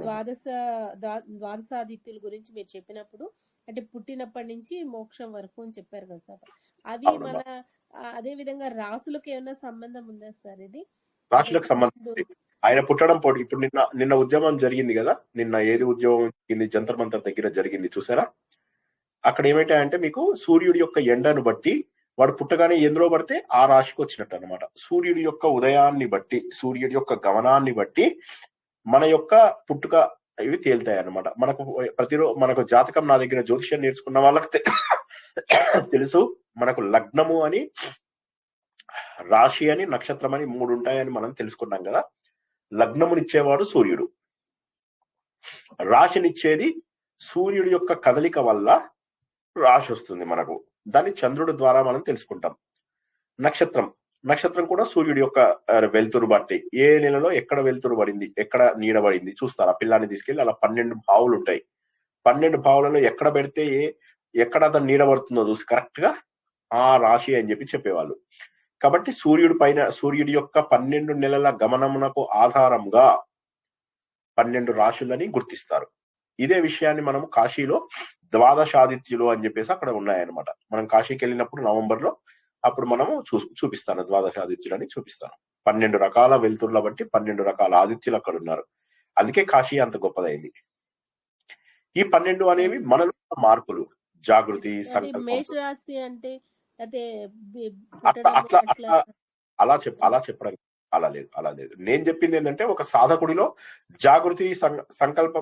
ద్వాదశాదిత్యుల గురించి మీరు చెప్పినప్పుడు అంటే పుట్టినప్పటి నుంచి మోక్షం వరకు అని చెప్పారు కదా సార్. అవి మన అదే విధంగా రాసులకు ఏమైనా సంబంధం ఉందా సార్? ఇది రాశులకు సంబంధం ఆయన పుట్టడం పోటీ. ఇప్పుడు నిన్న ఉద్యమం జరిగింది కదా, నిన్న ఏది ఉద్యమం జరిగింది? జంతర్ మంతర్ దగ్గర జరిగింది, చూసారా? అక్కడ ఏమిటంటే మీకు సూర్యుడి యొక్క ఎండను బట్టి వాడు పుట్టగానే ఎందులో పడితే ఆ రాశికి వచ్చినట్టు అనమాట. సూర్యుడి యొక్క ఉదయాన్ని బట్టి, సూర్యుడి యొక్క గమనాన్ని బట్టి మన యొక్క పుట్టుక ఇవి తేలుతాయి అన్నమాట. మనకు ప్రతిరోజు మనకు జాతకం, నా దగ్గర జ్యోతిష్యం నేర్చుకున్న వాళ్ళకి తెలుసు, మనకు లగ్నము అని, రాశి అని, నక్షత్రం అని 3 ఉంటాయని మనం తెలుసుకున్నాం కదా. లగ్నమునిచ్చేవాడు సూర్యుడు, రాశినిచ్చేది సూర్యుడి యొక్క కదలిక వల్ల రాశి వస్తుంది మనకు. దాన్ని చంద్రుడి ద్వారా మనం తెలుసుకుంటాం. నక్షత్రం కూడా సూర్యుడి యొక్క వెలుతురు బట్టి, ఏ నెలలో ఎక్కడ వెలుతురు పడింది, ఎక్కడ నీడ పడింది చూస్తారు. ఆ పిల్లాన్ని తీసుకెళ్లి అలా 12 బావులు ఉంటాయి. 12 బావులలో ఎక్కడ పెడితే ఎక్కడ అతను నీడ పడుతుందో చూసి కరెక్ట్ గా ఆ రాశి అని చెప్పి చెప్పేవాళ్ళు. కాబట్టి సూర్యుడి యొక్క 12 నెలల గమనమునకు ఆధారంగా 12 రాశులని గుర్తిస్తారు. ఇదే విషయాన్ని మనం కాశీలో ద్వాదశాదిత్యులు అని చెప్పేసి అక్కడ ఉన్నాయన్నమాట. మనం కాశీకి వెళ్ళినప్పుడు నవంబర్లో అప్పుడు మనము చూపిస్తాను, ద్వాదశాదిత్యులు అని చూపిస్తాను. 12 రకాల వెలుతుర్ల బట్టి 12 రకాల ఆదిత్యులు అక్కడ ఉన్నారు. అందుకే కాశీ అంత గొప్పదైంది. ఈ 12 అనేవి మనలో మార్పులు, జాగృతి, సంకల్పం. అలా చెప్పడం అలా లేదు. నేను చెప్పింది ఏంటంటే ఒక సాధకుడిలో జాగృతి, సంకల్ప,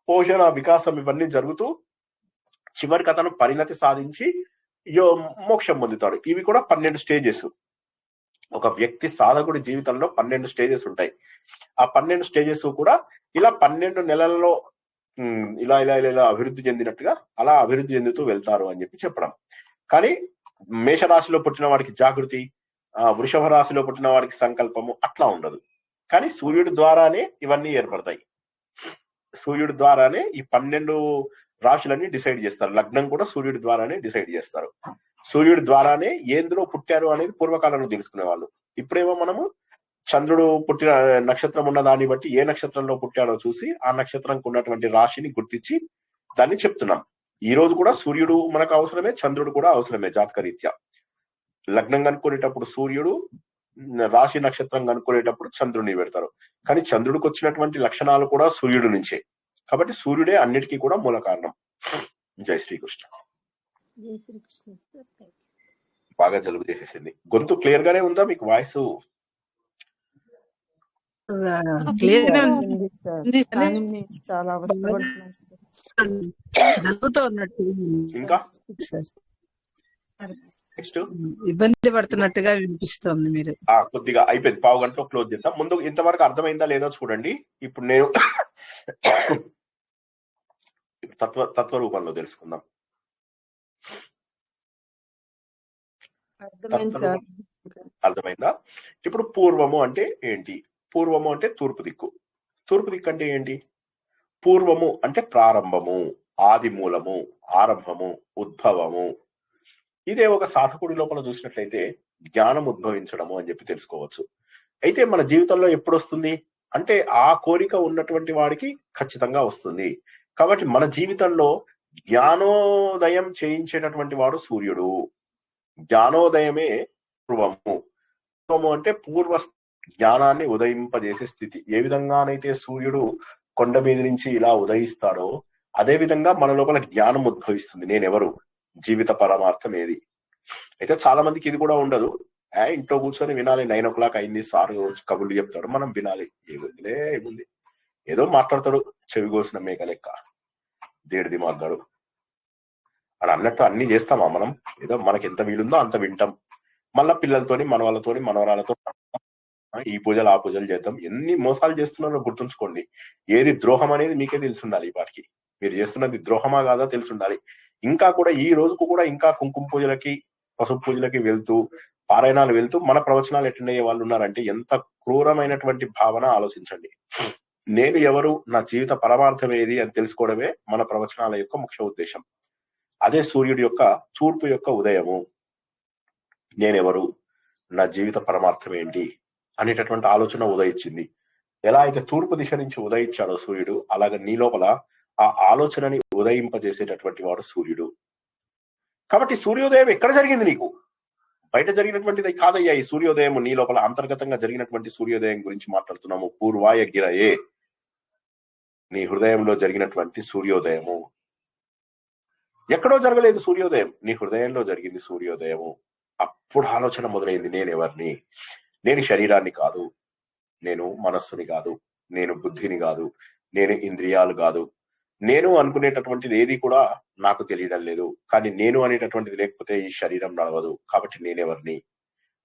పోషణ, వికాసం ఇవన్నీ జరుగుతూ చివరికి అతను పరిణతి సాధించి మోక్షం పొందుతాడు. ఇవి కూడా 12 స్టేజెస్. ఒక వ్యక్తి సాధకుడి జీవితంలో 12 స్టేజెస్ ఉంటాయి. ఆ 12 స్టేజెస్ కూడా ఇలా 12 నెలలలో ఇలా ఇలా ఇలా ఇలా అభివృద్ధి చెందినట్టుగా అలా అభివృద్ధి చెందుతూ వెళ్తారు అని చెప్పి చెప్పడం. కానీ మేషరాశిలో పుట్టిన వాడికి జాగృతి, వృషభ రాశిలో పుట్టిన వాడికి సంకల్పము అట్లా ఉండదు. కానీ సూర్యుడి ద్వారానే ఇవన్నీ ఏర్పడతాయి. సూర్యుడి ద్వారానే ఈ 12 రాశులన్నీ డిసైడ్ చేస్తారు. లగ్నం కూడా సూర్యుడి ద్వారానే డిసైడ్ చేస్తారు. సూర్యుడి ద్వారానే ఎందులో పుట్టారు అనేది పూర్వకాలంలో తెలుసుకునే వాళ్ళు. ఇప్పుడేమో మనము చంద్రుడు పుట్టిన నక్షత్రం ఉన్న దాన్ని బట్టి ఏ నక్షత్రంలో పుట్టాడో చూసి ఆ నక్షత్రంకి ఉన్నటువంటి రాశిని గుర్తించి దాన్ని చెప్తున్నాం. ఈ రోజు కూడా సూర్యుడు మనకు అవసరమే, చంద్రుడు కూడా అవసరమే జాతకరీత్యా. లగ్నం కనుక్కునేటప్పుడు సూర్యుడు, రాశి నక్షత్రం కనుక్కునేటప్పుడు చంద్రుడిని పెడతారు. కానీ చంద్రుడికి వచ్చినటువంటి లక్షణాలు కూడా సూర్యుడి నుంచే. కాబట్టి సూర్యుడే అన్నిటికీ కూడా మూల కారణం. జై శ్రీకృష్ణ. జై శ్రీకృష్ణ సార్. బాగా జలుబు చేసేసింది. గొంతు క్లియర్ గానే ఉందా మీకు? వాయిస్ చాలా జలుబుతో ఉన్నట్టు ఇంకా నెక్స్ట్ ఇబ్బంది పడుతున్నట్టుగా వినిపిస్తుంది. మీరు కొద్దిగా అయిపోయింది, పావు గంటలో క్లోజ్ చేద్దాం. ముందు ఇంతవరకు అర్థమైందా లేదో చూడండి. ఇప్పుడు నేను తత్వ రూపంలో తెలుసుకుందాం. అర్థమైందా? ఇప్పుడు పూర్వము అంటే ఏంటి? పూర్వము అంటే తూర్పు దిక్కు. తూర్పు దిక్కు అంటే ఏంటి? పూర్వము అంటే ప్రారంభము, ఆది మూలము, ఆరంభము, ఉద్భవము. ఇదే ఒక సాధకుడి లోపల చూసినట్లయితే జ్ఞానం ఉద్భవించడము అని చెప్పి తెలుసుకోవచ్చు. అయితే మన జీవితంలో ఎప్పుడు వస్తుంది అంటే ఆ కోరిక ఉన్నటువంటి వాడికి ఖచ్చితంగా వస్తుంది. కాబట్టి మన జీవితంలో జ్ఞానోదయం చేయించేటటువంటి వాడు సూర్యుడు. జ్ఞానోదయమే పూర్వము. పూర్వము అంటే పూర్వ జ్ఞానాన్ని ఉదయింపజేసే స్థితి. ఏ విధంగానైతే సూర్యుడు కొండ మీద నుంచి ఇలా ఉదయిస్తాడో అదే విధంగా మన లోపల జ్ఞానం ఉద్భవిస్తుంది. నేనెవరు, జీవిత పరమార్థం ఏది. అయితే చాలా మందికి ఇది కూడా ఉండదు. ఇంట్లో కూర్చొని వినాలి, 9 o'clock అయింది, సార్ కబుర్లు చెప్తాడు, మనం వినాలి. ఏముంది, ఏదో మాట్లాడతాడు, చెవి కోసిన మేక లెక్క, దేడిది మాట్లాడు అని అన్నట్టు అన్ని చేస్తామా మనం? ఏదో మనకి ఎంత వీలుందో అంత వింటాం. మళ్ళా పిల్లలతోని, మనవాళ్ళతోని, మనవరాలతో ఈ పూజలు ఆ పూజలు చేద్దాం. ఎన్ని మోసాలు చేస్తున్నారో గుర్తుంచుకోండి. ఏది ద్రోహం అనేది మీకే తెలిసి ఉండాలి. వాటికి మీరు చేస్తున్నది ద్రోహమా కాదా తెలిసి ఉండాలి. ఇంకా కూడా ఈ రోజుకు కూడా ఇంకా కుంకుమ పూజలకి, పసుపు పూజలకి వెళ్తూ, పారాయణాలు వెళ్తూ మన ప్రవచనాలు అటెండ్ అయ్యే వాళ్ళు ఉన్నారంటే ఎంత క్రూరమైనటువంటి భావన ఆలోచించండి. నేను ఎవరు, నా జీవిత పరమార్థం ఏది అని తెలుసుకోవడమే మన ప్రవచనాల యొక్క ముఖ్య ఉద్దేశం. అదే సూర్యుడి యొక్క తూర్పు యొక్క ఉదయము. నేనెవరు, నా జీవిత పరమార్థం ఏంటి అనేటటువంటి ఆలోచన ఉదయించింది. ఎలా అయితే తూర్పు దిశ నుంచి ఉదయించాడో సూర్యుడు, అలాగే నీ లోపల ఆ ఆలోచనని ఉదయింపజేసేటటువంటి వాడు సూర్యుడు. కాబట్టి సూర్యోదయం ఎక్కడ జరిగింది? నీకు బయట జరిగినటువంటిది కాదయ్యా ఈ సూర్యోదయం. నీ లోపల అంతర్గతంగా జరిగినటువంటి సూర్యోదయం గురించి మాట్లాడుతున్నాము. పూర్వాయ గిరయే, నీ హృదయంలో జరిగినటువంటి సూర్యోదయము. ఎక్కడో జరగలేదు సూర్యోదయం, నీ హృదయంలో జరిగింది సూర్యోదయము. అప్పుడు ఆలోచన మొదలైంది, నేనెవరిని? నేను శరీరాన్ని కాదు, నేను మనస్సుని కాదు, నేను బుద్ధిని కాదు, నేను ఇంద్రియాలు కాదు, నేను అనుకునేటటువంటిది ఏది కూడా నాకు తెలియడం లేదు. కానీ నేను అనేటటువంటిది లేకపోతే ఈ శరీరం నడవదు. కాబట్టి నేనెవరిని?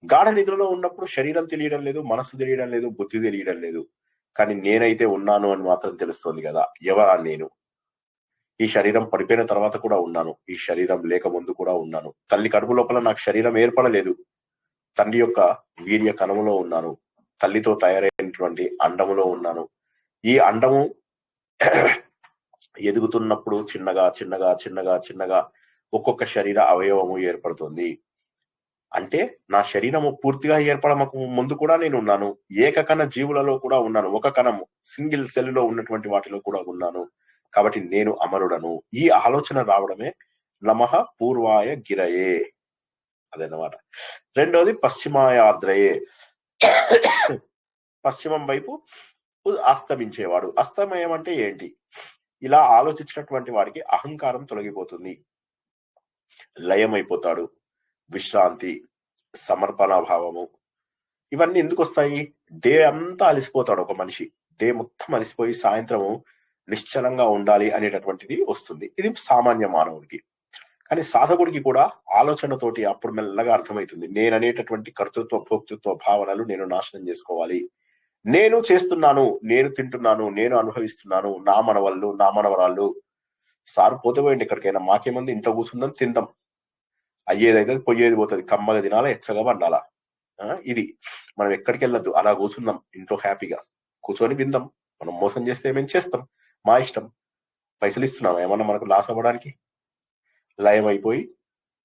గాఢ నిద్రలో ఉన్నప్పుడు శరీరం తెలియడం లేదు, మనస్సు తెలియడం లేదు, బుద్ధి తెలియడం లేదు. కానీ నేనైతే ఉన్నాను అని మాత్రం తెలుస్తోంది కదా. ఎవరా నేను? ఈ శరీరం పడిపోయిన తర్వాత కూడా ఉన్నాను, ఈ శరీరం లేక ముందు కూడా ఉన్నాను. తల్లి కడుపు లోపల నాకు శరీరం ఏర్పడలేదు, తండ్రి యొక్క వీర్య కణములో ఉన్నాను, తల్లితో తయారైనటువంటి అండములో ఉన్నాను. ఈ అండము ఎదుగుతున్నప్పుడు చిన్నగా చిన్నగా చిన్నగా చిన్నగా ఒక్కొక్క శరీర అవయవము ఏర్పడుతుంది. అంటే నా శరీరము పూర్తిగా ఏర్పడమకు ముందు కూడా నేను ఉన్నాను. ఏకకణ జీవులలో కూడా ఉన్నాను, ఒక కణము సింగిల్ సెల్ లో ఉన్నటువంటి వాటిలో కూడా ఉన్నాను. కాబట్టి నేను అమరుడను. ఈ ఆలోచన రావడమే నమః పూర్వాయ గిరయే అదన్నమాట. రెండోది పశ్చిమాయాద్రయే, పశ్చిమం వైపు అస్తమించేవాడు. అస్తమయం అంటే ఏంటి? ఇలా ఆలోచించినటువంటి వాడికి అహంకారం తొలగిపోతుంది, లయమైపోతాడు. విశ్రాంతి, సమర్పణ భావము, ఇవన్నీ ఎందుకు వస్తాయి? డే అంతా అలసిపోతాడు ఒక మనిషి. డే మొత్తం అలసిపోయి సాయంత్రము నిశ్చలంగా ఉండాలి అనేటటువంటిది వస్తుంది. ఇది సామాన్య మానవుడికి. కానీ సాధకుడికి కూడా ఆలోచనతోటి అప్పుడు మెల్లగా అర్థమవుతుంది, నేననేటటువంటి కర్తృత్వ భోక్తృత్వ భావనలు నేను నాశనం చేసుకోవాలి, నేను చేస్తున్నాను, నేను తింటున్నాను, నేను అనుభవిస్తున్నాను, నా మనవళ్ళు, నా మనవరాళ్ళు. సార్ పోతే పోయింది ఎక్కడికైనా, మాకేముంది, ఇంట్లో కూర్చుందాం, తిందాం, అయ్యేదైతే పోయేది పోతుంది, కమ్మగా తినాలా, ఎచ్చగా వండాలా. ఇది మనం ఎక్కడికి వెళ్ళొద్దు, అలా కూర్చుందాం ఇంట్లో హ్యాపీగా కూర్చొని విందాం. మనం మోసం చేస్తే ఏమేం చేస్తాం, మా ఇష్టం. పైసలు ఇస్తున్నాం ఏమన్నా మనకు లాస్ అవ్వడానికి? లయం అయిపోయి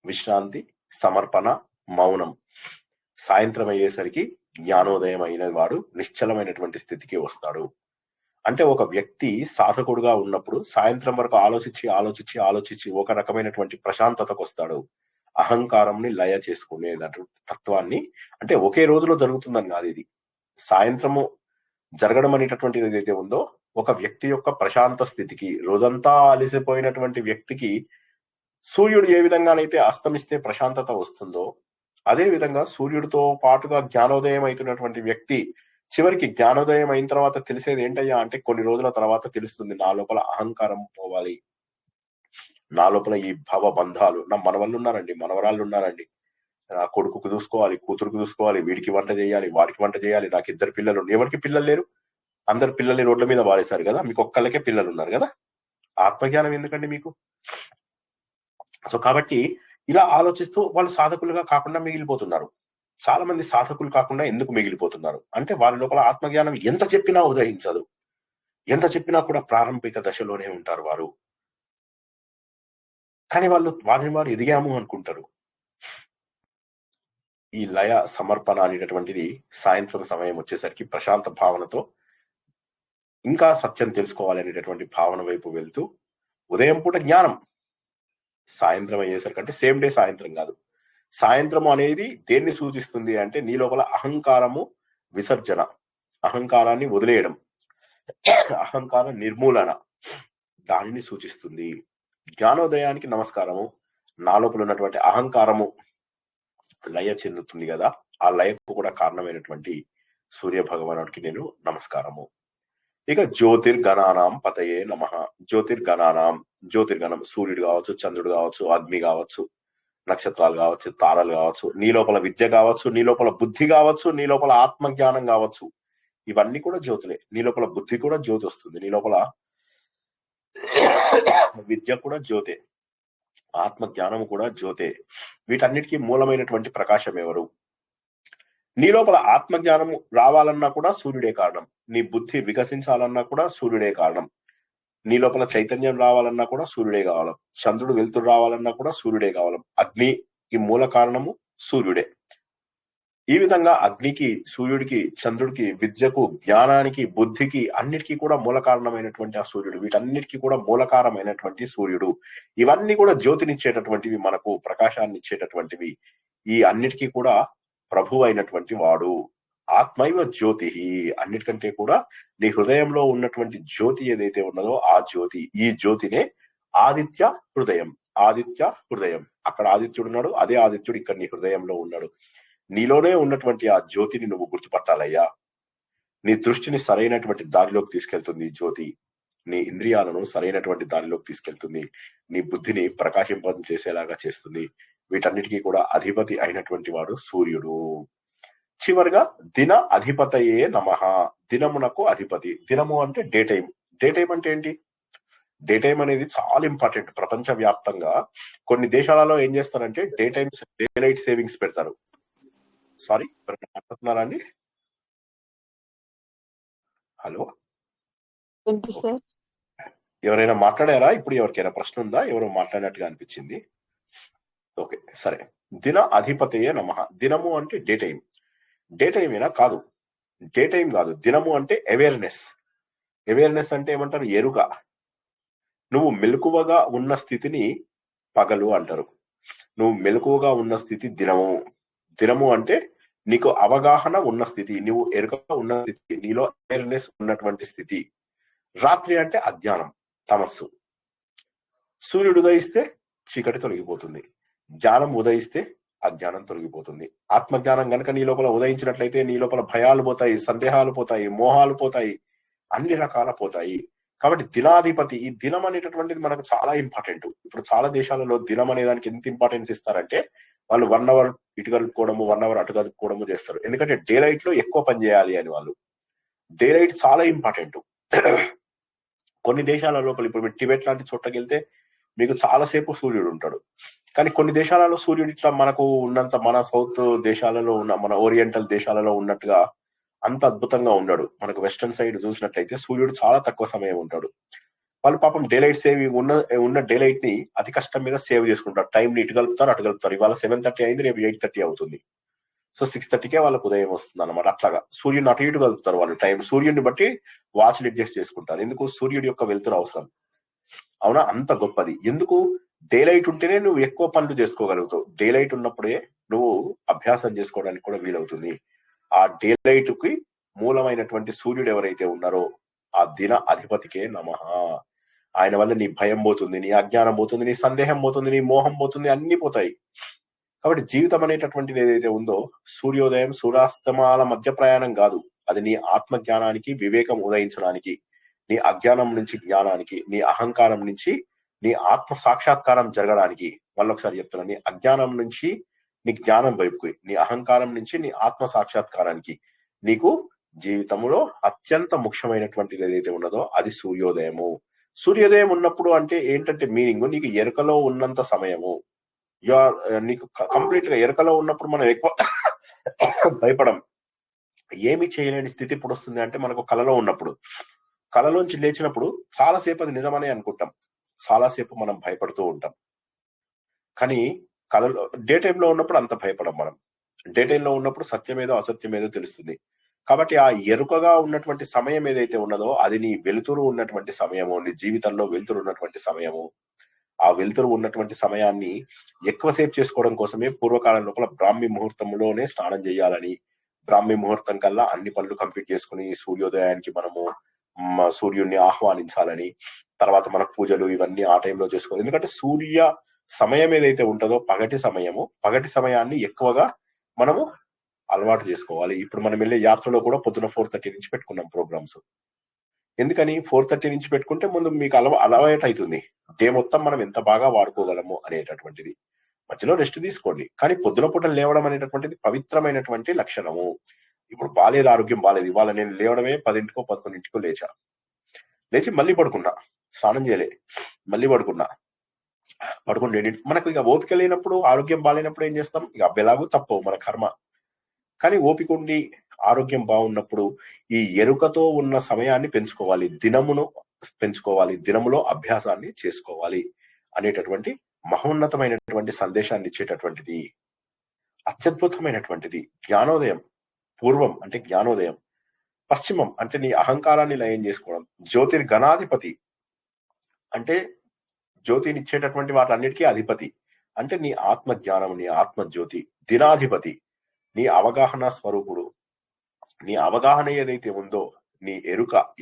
విశ్రాంతి, సమర్పణ, మౌనం. సాయంత్రం అయ్యేసరికి జ్ఞానోదయం అయిన వాడు నిశ్చలమైనటువంటి స్థితికి వస్తాడు. అంటే ఒక వ్యక్తి సాధకుడుగా ఉన్నప్పుడు సాయంత్రం వరకు ఆలోచించి ఆలోచించి ఆలోచించి ఒక రకమైనటువంటి ప్రశాంతతకు వస్తాడు. అహంకారంని లయ చేసుకునే తత్వాన్ని, అంటే ఒకే రోజులో జరుగుతుందని కాదు ఇది. సాయంత్రము జరగడం అనేటటువంటిది ఏదైతే ఉందో, ఒక వ్యక్తి యొక్క ప్రశాంత స్థితికి, రోజంతా అలసిపోయినటువంటి వ్యక్తికి సూర్యుడు ఏ విధంగానైతే అస్తమిస్తే ప్రశాంతత వస్తుందో, అదే విధంగా సూర్యుడితో పాటుగా జ్ఞానోదయం అవుతున్నటువంటి వ్యక్తి చివరికి జ్ఞానోదయం అయిన తర్వాత తెలిసేది ఏంటయ్యా అంటే, కొన్ని రోజుల తర్వాత తెలుస్తుంది, నా లోపల అహంకారం పోవాలి, నా లోపల ఈ భవ బంధాలు, నా మనవళ్ళు ఉన్నారండి, మనవరాళ్ళు ఉన్నారండి, నా కొడుకుకు చూసుకోవాలి, కూతురుకు చూసుకోవాలి, వీడికి వంట చేయాలి, వాడికి వంట చేయాలి, నాకు 2 పిల్లలు, ఎవరికి పిల్లలు లేరు, అందరు పిల్లల్ని రోడ్ల మీద వాడేశారు కదా, మీకు ఒక్కళ్ళకే పిల్లలు ఉన్నారు కదా, ఆత్మజ్ఞానం ఎందుకండి మీకు? సో కాబట్టి ఇలా ఆలోచిస్తూ వాళ్ళు సాధకులుగా కాకుండా మిగిలిపోతున్నారు. చాలా మంది సాధకులు కాకుండా ఎందుకు మిగిలిపోతున్నారు అంటే, వాళ్ళ లోపల ఆత్మజ్ఞానం ఎంత చెప్పినా ఉదయించదు, ఎంత చెప్పినా కూడా ప్రారంభిక దశలోనే ఉంటారు వారు. కానీ వారిని వారు ఎదిగాము అనుకుంటారు. ఈ లయ సమర్పణ అనేటటువంటిది సాయంత్రం సమయం వచ్చేసరికి ప్రశాంత భావనతో ఇంకా సత్యం తెలుసుకోవాలి అనేటటువంటి భావన వైపు వెళ్తూ, ఉదయం పూట జ్ఞానం, సాయంత్రం అయ్యేసరికి, అంటే సేమ్ డే సాయంత్రం కాదు, సాయంత్రం అనేది దేన్ని సూచిస్తుంది అంటే, నీ లోపల అహంకారము విసర్జన, అహంకారాన్ని వదిలేయడం, అహంకార నిర్మూలన, దానిని సూచిస్తుంది. జ్ఞానోదయానికి నమస్కారము, నా లోపల ఉన్నటువంటి అహంకారము లయ చెందుతుంది కదా, ఆ లయకు కూడా కారణమైనటువంటి సూర్య భగవానుడికి నేను నమస్కారము. ఇక జ్యోతిర్గణానాం పతయే నమః. జ్యోతిర్గణానాం, జ్యోతిర్గణం సూర్యుడు కావచ్చు, చంద్రుడు కావచ్చు, అగ్ని కావచ్చు, నక్షత్రాలు కావచ్చు, తారలు కావచ్చు, నీ లోపల విద్య కావచ్చు, నీ లోపల బుద్ధి కావచ్చు, నీ లోపల ఆత్మజ్ఞానం కావచ్చు, ఇవన్నీ కూడా జ్యోతులే. నీ లోపల బుద్ధి కూడా జ్యోతి వస్తుంది, నీ లోపల విద్య కూడా జ్యోతే, ఆత్మజ్ఞానము కూడా జ్యోతే. వీటన్నిటికీ మూలమైనటువంటి ప్రకాశం ఎవరు? నీ లోపల ఆత్మజ్ఞానము రావాలన్నా కూడా సూర్యుడే కారణం, నీ బుద్ధి వికసించాలన్నా కూడా సూర్యుడే కారణం, నీ లోపల చైతన్యం రావాలన్నా కూడా సూర్యుడే కావాలి, చంద్రుడు వెలుతురు రావాలన్నా కూడా సూర్యుడే కావాలి, అగ్నికి మూల కారణము సూర్యుడే. ఈ విధంగా అగ్నికి, సూర్యుడికి, చంద్రుడికి, విద్యకు, జ్ఞానానికి, బుద్ధికి, అన్నిటికీ కూడా మూల కారణమైనటువంటి ఆ సూర్యుడు, వీటన్నిటికీ కూడా మూలకారమైనటువంటి సూర్యుడు. ఇవన్నీ కూడా జ్యోతినిచ్చేటటువంటివి, మనకు ప్రకాశాన్ని ఇచ్చేటటువంటివి. ఈ అన్నిటికీ కూడా ప్రభు అయినటువంటి వాడు. ఆత్మైవ జ్యోతి, అన్నిటికంటే కూడా నీ హృదయంలో ఉన్నటువంటి జ్యోతి ఏదైతే ఉన్నదో ఆ జ్యోతి, ఈ జ్యోతినే ఆదిత్య హృదయం. ఆదిత్య హృదయం, అక్కడ ఆదిత్యుడు ఉన్నాడు, అదే ఆదిత్యుడు ఇక్కడ నీ హృదయంలో ఉన్నాడు. నీలోనే ఉన్నటువంటి ఆ జ్యోతిని నువ్వు గుర్తుపట్టాలయ్యా. నీ దృష్టిని సరైనటువంటి దారిలోకి తీసుకెళ్తుంది ఈ జ్యోతి, నీ ఇంద్రియాలను సరైనటువంటి దారిలోకి తీసుకెళ్తుంది, నీ బుద్ధిని ప్రకాశింపం చేసేలాగా చేస్తుంది. వీటన్నిటికీ కూడా అధిపతి అయినటువంటి వాడు సూర్యుడు. చివరిగా దిన అధిపతయే నమః. దినమునకు అధిపతి. దినము అంటే డే టైం. డే టైం అంటే ఏంటి? డే టైం అనేది చాలా ఇంపార్టెంట్. ప్రపంచ వ్యాప్తంగా కొన్ని దేశాలలో ఏం చేస్తారంటే day times, day light savings పెడతారు. సారీ, మాట్లాడుతున్నారా అండి? హలో, ఎవరైనా మాట్లాడారా? ఇప్పుడు ఎవరికైనా ప్రశ్న ఉందా? ఎవరో మాట్లాడినట్టుగా అనిపించింది. ఓకే, సరే. దిన అధిపతయే నమః. దినము అంటే డే టైం. డే టైం ఏనా? కాదు, డే టైం కాదు. దినము అంటే అవేర్నెస్. అవేర్నెస్ అంటే ఏమంటారు? ఎరుక. నువ్వు మెలకువగా ఉన్న స్థితిని పగలు అంటారు. నువ్వు మెలకువగా ఉన్న స్థితి దినము. దినము అంటే నీకు అవగాహన ఉన్న స్థితి, నువ్వు ఎరుక ఉన్న స్థితి, నీలో అవేర్నెస్ ఉన్నటువంటి స్థితి. రాత్రి అంటే అజ్ఞానం, తమస్సు. సూర్యుడు ఉదయిస్తే చీకటి తొలగిపోతుంది, జ్ఞానం ఉదయిస్తే అజ్ఞానం తొలగిపోతుంది. ఆత్మజ్ఞానం గనక నీ లోపల ఉదయించినట్లయితే నీ లోపల భయాలు పోతాయి, సందేహాలు పోతాయి, మోహాలు పోతాయి, అన్ని రకాల పోతాయి. కాబట్టి దినాధిపతి, ఈ దినం అనేటటువంటిది మనకు చాలా ఇంపార్టెంట్. ఇప్పుడు చాలా దేశాలలో దినం అనే దానికి ఎంత ఇంపార్టెన్స్ ఇస్తారంటే, వాళ్ళు 1 అవర్ ఇటు కలుపుకోవడము, 1 అవర్ అటు కలుపుకోవడము చేస్తారు. ఎందుకంటే డే లైట్ లో ఎక్కువ పని చేయాలి అని వాళ్ళు. డే లైట్ చాలా ఇంపార్టెంట్. కొన్ని దేశాల లోపల ఇప్పుడు మీరు టిబెట్ లాంటి చోట్లకి వెళ్తే మీకు చాలాసేపు సూర్యుడు ఉంటాడు. కానీ కొన్ని దేశాలలో సూర్యుడు ఇట్లా మనకు ఉన్నంత మన సౌత్ దేశాలలో ఉన్న మన ఓరియంటల్ దేశాలలో ఉన్నట్టుగా అంత అద్భుతంగా ఉండడు. మనకు వెస్టర్న్ సైడ్ చూసినట్లయితే సూర్యుడు చాలా తక్కువ సమయం ఉంటాడు. వాళ్ళు పాపం డే లైట్ సేవింగ్ ఉన్న డే లైట్ ని అతి కష్టం మీద సేవ్ చేసుకుంటారు. టైం ని ఇటు కలుపుతారు అటు కలుపుతారు. ఇవాళ 7:30 అయింది, రేపు 8:30 అవుతుంది. సో 6:30కే వాళ్ళకు ఉదయం వస్తుంది అనమాట. అట్లాగా సూర్యుడిని అటు ఇటు కలుపుతారు వాళ్ళు. టైం సూర్యుడిని బట్టి వాచ్లు అడ్జస్ట్ చేసుకుంటారు. ఎందుకు? సూర్యుడి యొక్క వెలుతురు అవసరం. అవునా? అంత గొప్పది. ఎందుకు? డే లైట్ ఉంటేనే నువ్వు ఎక్కువ పనులు చేసుకోగలుగుతావు. డే లైట్ ఉన్నప్పుడే నువ్వు అభ్యాసం చేసుకోవడానికి కూడా వీలవుతుంది. ఆ డే లైట్ కి మూలమైనటువంటి సూర్యుడు ఎవరైతే ఉన్నారో ఆ దిన అధిపతికే నమః. ఆయన వల్ల నీ భయం పోతుంది, నీ అజ్ఞానం పోతుంది, నీ సందేహం పోతుంది, నీ మోహం పోతుంది, అన్ని పోతాయి. కాబట్టి జీవితం అనేటటువంటిది ఏదైతే ఉందో సూర్యోదయం సూర్యాస్తమాల మధ్య ప్రయాణం కాదు. అది నీ ఆత్మ జ్ఞానానికి, వివేకం ఉదయించడానికి, నీ అజ్ఞానం నుంచి జ్ఞానానికి, నీ అహంకారం నుంచి నీ ఆత్మ సాక్షాత్కారం జరగడానికి. మళ్ళొకసారి చెప్తున్నా, నీ అజ్ఞానం నుంచి నీ జ్ఞానం వైపుకి, నీ అహంకారం నుంచి నీ ఆత్మ సాక్షాత్కారానికి నీకు జీవితంలో అత్యంత ముఖ్యమైనటువంటిది ఏదైతే ఉన్నదో అది సూర్యోదయము. సూర్యోదయం ఉన్నప్పుడు అంటే ఏంటంటే మీనింగ్, నీకు ఎరుకలో ఉన్నంత సమయము. నీకు కంప్లీట్ గా ఎరుకలో ఉన్నప్పుడు మనం ఎక్కువ భయపడం, ఏమి చేయలేని స్థితి ఇప్పుడు వస్తుంది అంటే మనకు కలలో ఉన్నప్పుడు. కలలోంచి లేచినప్పుడు చాలాసేపు అది నిజమనే అనుకుంటాం, చాలాసేపు మనం భయపడుతూ ఉంటాం. కానీ కలలో డే టైంలో ఉన్నప్పుడు అంత భయపడం మనం. డే టైంలో ఉన్నప్పుడు సత్యమేదో అసత్యమేదో తెలుస్తుంది. కాబట్టి ఆ ఎరుకగా ఉన్నటువంటి సమయం ఏదైతే ఉన్నదో అది నీ వెలుతురు ఉన్నటువంటి సమయము, నీ జీవితంలో వెలుతురు ఉన్నటువంటి సమయము. ఆ వెలుతురు ఉన్నటువంటి సమయాన్ని ఎక్కువసేపు చేసుకోవడం కోసమే పూర్వకాలం లోపల బ్రాహ్మీ ముహూర్తంలోనే స్నానం చేయాలని, బ్రాహ్మీ ముహూర్తం కల్లా అన్ని పనులు కంప్లీట్ చేసుకుని సూర్యోదయానికి మనము సూర్యుడిని ఆహ్వానించాలని, తర్వాత మన పూజలు ఇవన్నీ ఆ టైంలో చేసుకోవాలి. ఎందుకంటే సూర్య సమయం ఏదైతే ఉంటుందో పగటి సమయము, పగటి సమయాన్ని ఎక్కువగా మనము అలవాటు చేసుకోవాలి. ఇప్పుడు మనం వెళ్ళే యాత్రలో కూడా పొద్దున 4:30 నుంచి పెట్టుకున్నాం ప్రోగ్రామ్స్. ఎందుకని 4:30 నుంచి పెట్టుకుంటే ముందు మీకు అలవాటు అవుతుంది డే మొత్తం మనం ఎంత బాగా వాడుకోగలము అనేటటువంటిది. మధ్యలో రెస్ట్ తీసుకోండి, కానీ పొద్దున పూట లేవడం అనేటటువంటిది పవిత్రమైనటువంటి లక్షణము. ఇప్పుడు బాలేదు, ఆరోగ్యం బాలేదు, ఇవాళ నేను లేవడమే 10ంటికో 11ంటికో లేచి మళ్ళీ పడుకున్నా, స్నానం చేయలే, మళ్ళీ పడుకుంటే మనకు ఇక ఓపిక లేనప్పుడు, ఆరోగ్యం బాగాలేనప్పుడు ఏం చేస్తాం? ఇక ఎలాగూ తప్పవు మన కర్మ. కానీ ఓపిక ఉండి ఆరోగ్యం బాగున్నప్పుడు ఈ ఎరుకతో ఉన్న సమయాన్ని పెంచుకోవాలి, దినమును పెంచుకోవాలి, దినములో అభ్యాసాన్ని చేసుకోవాలి అనేటటువంటి మహోన్నతమైనటువంటి సందేశాన్ని ఇచ్చేటటువంటిది, అత్యద్భుతమైనటువంటిది. జ్ఞానోదయం పూర్వం అంటే జ్ఞానోదయం, పశ్చిమం అంటే నీ అహంకారాన్ని లయం చేసుకోవడం. జ్యోతిర్గణాధిపతి అంటే జ్యోతిని ఇచ్చేటటువంటి వాటన్నిటికీ అధిపతి అంటే నీ ఆత్మ జ్ఞానం, నీ ఆత్మ జ్యోతి. దినాధిపతి నీ అవగాహన స్వరూపుడు. నీ అవగాహన ఏదైతే ఉందో నీ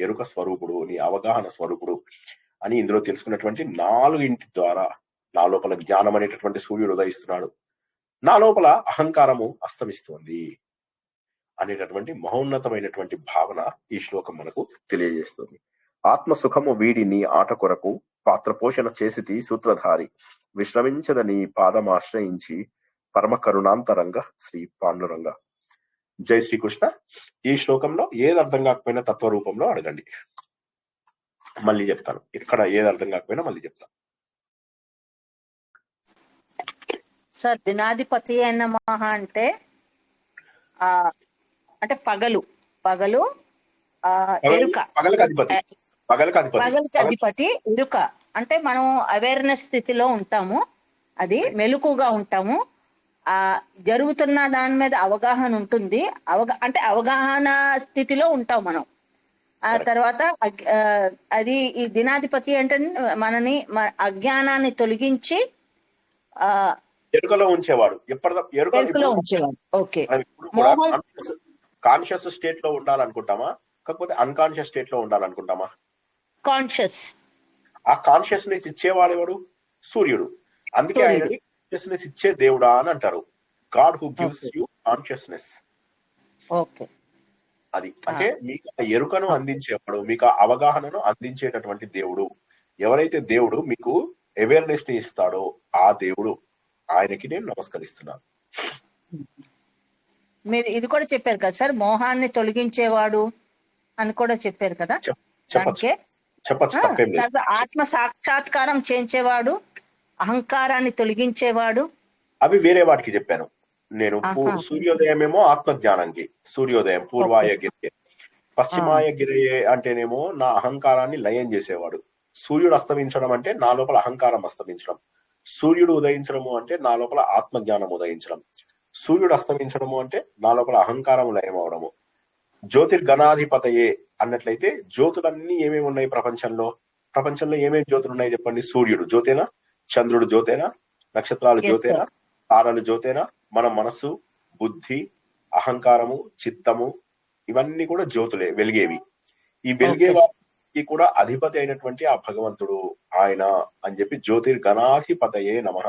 ఎరుక స్వరూపుడు, నీ అవగాహన స్వరూపుడు అని ఇందులో తెలుసుకున్నటువంటి 4 ద్వారా నా లోపల జ్ఞానం అనేటటువంటి సూర్యుడు ఉదయిస్తున్నాడు, నా లోపల అహంకారము అస్తమిస్తోంది అనేటటువంటి మహోన్నతమైనటువంటి భావన ఈ శ్లోకం మనకు తెలియజేస్తుంది. ఆత్మ సుఖము వీడి నీ ఆట కొరకు పాత్ర పోషణ చేసితి సూత్రధారి, విశ్రమించద నీ పాదమాశ్రయించి పరమ కరుణాంతరంగ శ్రీ పాండురంగ. జై శ్రీకృష్ణ. ఈ శ్లోకంలో ఏది అర్థం కాకపోయినా తత్వ రూపంలో అడగండి, మళ్ళీ చెప్తాను. ఇక్కడ ఏది అర్థం కాకపోయినా మళ్ళీ చెప్తాను. సార్ దినాధిపతి అయిన మహా అంటే అంటే పగలు ఎరుక, పగలకి అధిపతి ఎరుక అంటే మనం అవేర్నెస్ స్థితిలో ఉంటాము, అది మెలకుగా ఉంటాము, జరుగుతున్న దాని మీద అవగాహన ఉంటుంది, అంటే అవగాహన స్థితిలో ఉంటాం మనం. ఆ తర్వాత అది ఈ దినాధిపతి అంటే మనని అజ్ఞానాన్ని తొలగించి ఎరుకలో ఉంచేవాడు. ఎరుకలో ఉంచేవాడు. ఓకే, కాన్షియస్ స్టేట్ లో ఉండాలనుకుంటామా, కాకపోతే అన్కాన్షియస్ స్టేట్ లో ఉండాలనుకుంటామా? కాన్షియస్. ఆ కాన్షియస్నెస్ ఇచ్చేవాడు ఎవడు? సూర్యుడు. అందుకే ఆయనని కాన్షియస్నెస్ ఇచ్చే దేవుడా అని అంటారు. God who gives you consciousness. Okay, అది అంటే మీకు ఆ ఎరుకను అందించేవాడు, మీకు ఆ అవగాహనను అందించేటటువంటి దేవుడు. ఎవరైతే దేవుడు మీకు అవేర్నెస్ ని ఇస్తాడో ఆ దేవుడు, ఆయనకి నేను నమస్కరిస్తున్నాను. మీరు ఇది కూడా చెప్పారు కదా సార్, మోహాన్ని తొలగించేవాడు అని కూడా చెప్పారు కదా, చెప్పచ్చు దానికే చెప్పచ్చు తప్పేం లేదు. తర్వాత ఆత్మ సాక్షాత్కారం చేయించేవాడు, అహంకారాన్ని తొలగించేవాడు. అవి వేరే వాటికి చెప్పాను నేను. ఆహా. సూర్యోదయం ఏమో ఆత్మ జ్ఞానానికి సూర్యోదయం, పూర్వాయ గిరియే. పశ్చిమాయ గిరియే అంటేనేమో నా అహంకారాన్ని లయం చేసేవాడు. సూర్యుడు అస్తమించడం అంటే నా లోపల అహంకారం అస్తమించడం. సూర్యుడు ఉదయించడము అంటే నా లోపల ఆత్మ జ్ఞానం ఉదయించడం. సూర్యుడు అస్తమించడము అంటే నా లోపల అహంకారం లయం అవడము. జ్యోతిర్గణాధిపతయే అన్నట్లయితే జ్యోతులన్నీ ఏమేమి ఉన్నాయి ప్రపంచంలో? ప్రపంచంలో ఏమేమి జ్యోతులు ఉన్నాయి చెప్పండి? సూర్యుడు జ్యోతేనా? చంద్రుడు జ్యోతేనా? నక్షత్రాలు జ్యోతేనా? తారలు జ్యోతేనా? మన మనస్సు, బుద్ధి, అహంకారము, చిత్తము ఇవన్నీ కూడా జ్యోతులే, వెలిగేవి. ఈ వెలిగే వారికి కూడా అధిపతి అయినటువంటి ఆ భగవంతుడు ఆయన అని చెప్పి జ్యోతిర్గణాధిపతయే నమః.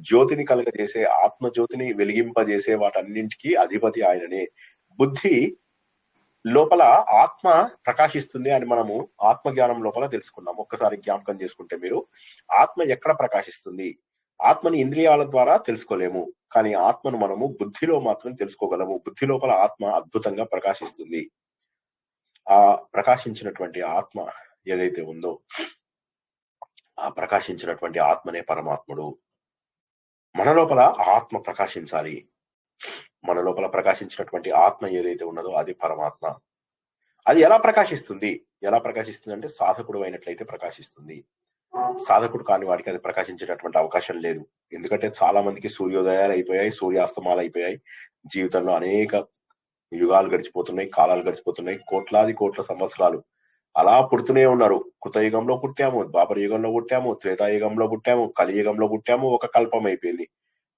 జ్యోతిని కలగజేసే, ఆత్మ జ్యోతిని వెలిగింపజేసే వాటన్నింటికి అధిపతి ఆయననే. బుద్ధి లోపల ఆత్మ ప్రకాశిస్తుంది అని మనము ఆత్మజ్ఞానం లోపల తెలుసుకున్నాం. ఒక్కసారి జ్ఞాపకం చేసుకుంటే మీరు, ఆత్మ ఎక్కడ ప్రకాశిస్తుంది? ఆత్మని ఇంద్రియాల ద్వారా తెలుసుకోలేము, కానీ ఆత్మను మనము బుద్ధిలో మాత్రం తెలుసుకోగలము. బుద్ధి లోపల ఆత్మ అద్భుతంగా ప్రకాశిస్తుంది. ఆ ప్రకాశించినటువంటి ఆత్మ ఏదైతే ఉందో, ఆ ప్రకాశించినటువంటి ఆత్మనే పరమాత్ముడు. మన లోపల ఆత్మ ప్రకాశించాలి. మన లోపల ప్రకాశించినటువంటి ఆత్మ ఏదైతే ఉన్నదో అది పరమాత్మ. అది ఎలా ప్రకాశిస్తుంది? ఎలా ప్రకాశిస్తుంది అంటే సాధకుడు అయినట్లయితే ప్రకాశిస్తుంది. సాధకుడు కాని వాడికి అది ప్రకాశించేటటువంటి అవకాశం లేదు. ఎందుకంటే చాలా మందికి సూర్యోదయాలు అయిపోయాయి, సూర్యాస్తమాలు అయిపోయాయి. జీవితంలో అనేక యుగాలు గడిచిపోతున్నాయి, కాలాలు గడిచిపోతున్నాయి, కోట్లాది కోట్ల సంవత్సరాలు అలా పుడుతూనే ఉన్నారు. కృతయుగంలో పుట్టాము, ద్వాపర యుగంలో పుట్టాము, త్రేతాయుగంలో పుట్టాము, కలియుగంలో పుట్టాము, ఒక కల్పం అయిపోయింది.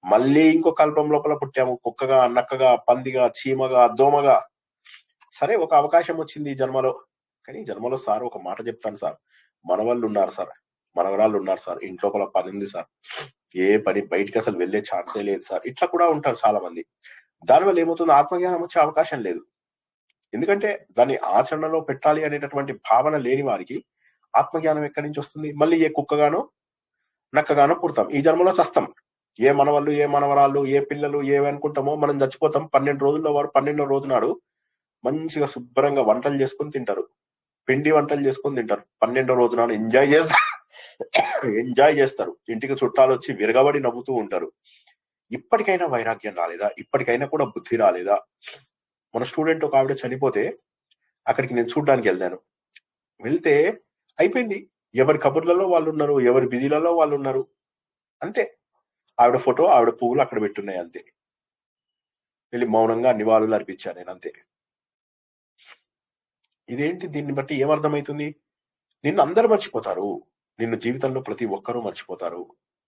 మళ్ళీ ఇంకో కల్పం లోపల పుట్టాము, కుక్కగా, నక్కగా, పందిగా, చీమగా, దోమగా. సరే, ఒక అవకాశం వచ్చింది ఈ జన్మలో. కానీ జన్మలో సార్ ఒక మాట చెప్తాను సార్, మనవాళ్ళు ఉన్నారు సార్, మనవరాళ్ళు ఉన్నారు సార్, ఇంట్లోపల పని ఉంది సార్, ఏ పని బయటికి అసలు వెళ్లే ఛాన్సే లేదు సార్, ఇట్లా కూడా ఉంటారు చాలా మంది. దానివల్ల ఏమవుతుంది? ఆత్మజ్ఞానం వచ్చే అవకాశం లేదు. ఎందుకంటే దాన్ని ఆచరణలో పెట్టాలి అనేటటువంటి భావన లేని వారికి ఆత్మజ్ఞానం ఎక్కడి నుంచి వస్తుంది? మళ్ళీ ఏ కుక్కగానో నక్కగానో పుడతాం, ఈ జన్మలో చస్తాం. ఏ మనవాళ్ళు, ఏ మనవరాళ్ళు, ఏ పిల్లలు ఏమనుకుంటామో మనం చచ్చిపోతాం. 12 రోజుల్లో వారు 12వ రోజు నాడు మంచిగా శుభ్రంగా వంటలు చేసుకొని తింటారు, పిండి వంటలు చేసుకొని తింటారు. 12వ రోజు నాడు ఎంజాయ్ చేస్తారు. ఇంటికి చుట్టాలు వచ్చి విరగబడి నవ్వుతూ ఉంటారు. ఇప్పటికైనా వైరాగ్యం రాలేదా? ఇప్పటికైనా కూడా బుద్ధి రాలేదా? మన స్టూడెంట్ ఒక ఆవిడ చనిపోతే అక్కడికి నేను చూడడానికి వెళ్ళాను. వెళ్తే అయిపోయింది, ఎవరి కబుర్లలో వాళ్ళు ఉన్నారు, ఎవరి బిజీలలో వాళ్ళు ఉన్నారు, అంతే. ఆవిడ ఫోటో, ఆవిడ పువ్వులు అక్కడ పెట్టున్నాయి, అంతే. వెళ్ళి మౌనంగా నివాళులు అర్పించాను నేను, అంతే. ఇదేంటి? దీన్ని బట్టి ఏమర్థమవుతుంది? నిన్ను అందరూ మర్చిపోతారు, నిన్ను జీవితంలో ప్రతి ఒక్కరూ మర్చిపోతారు,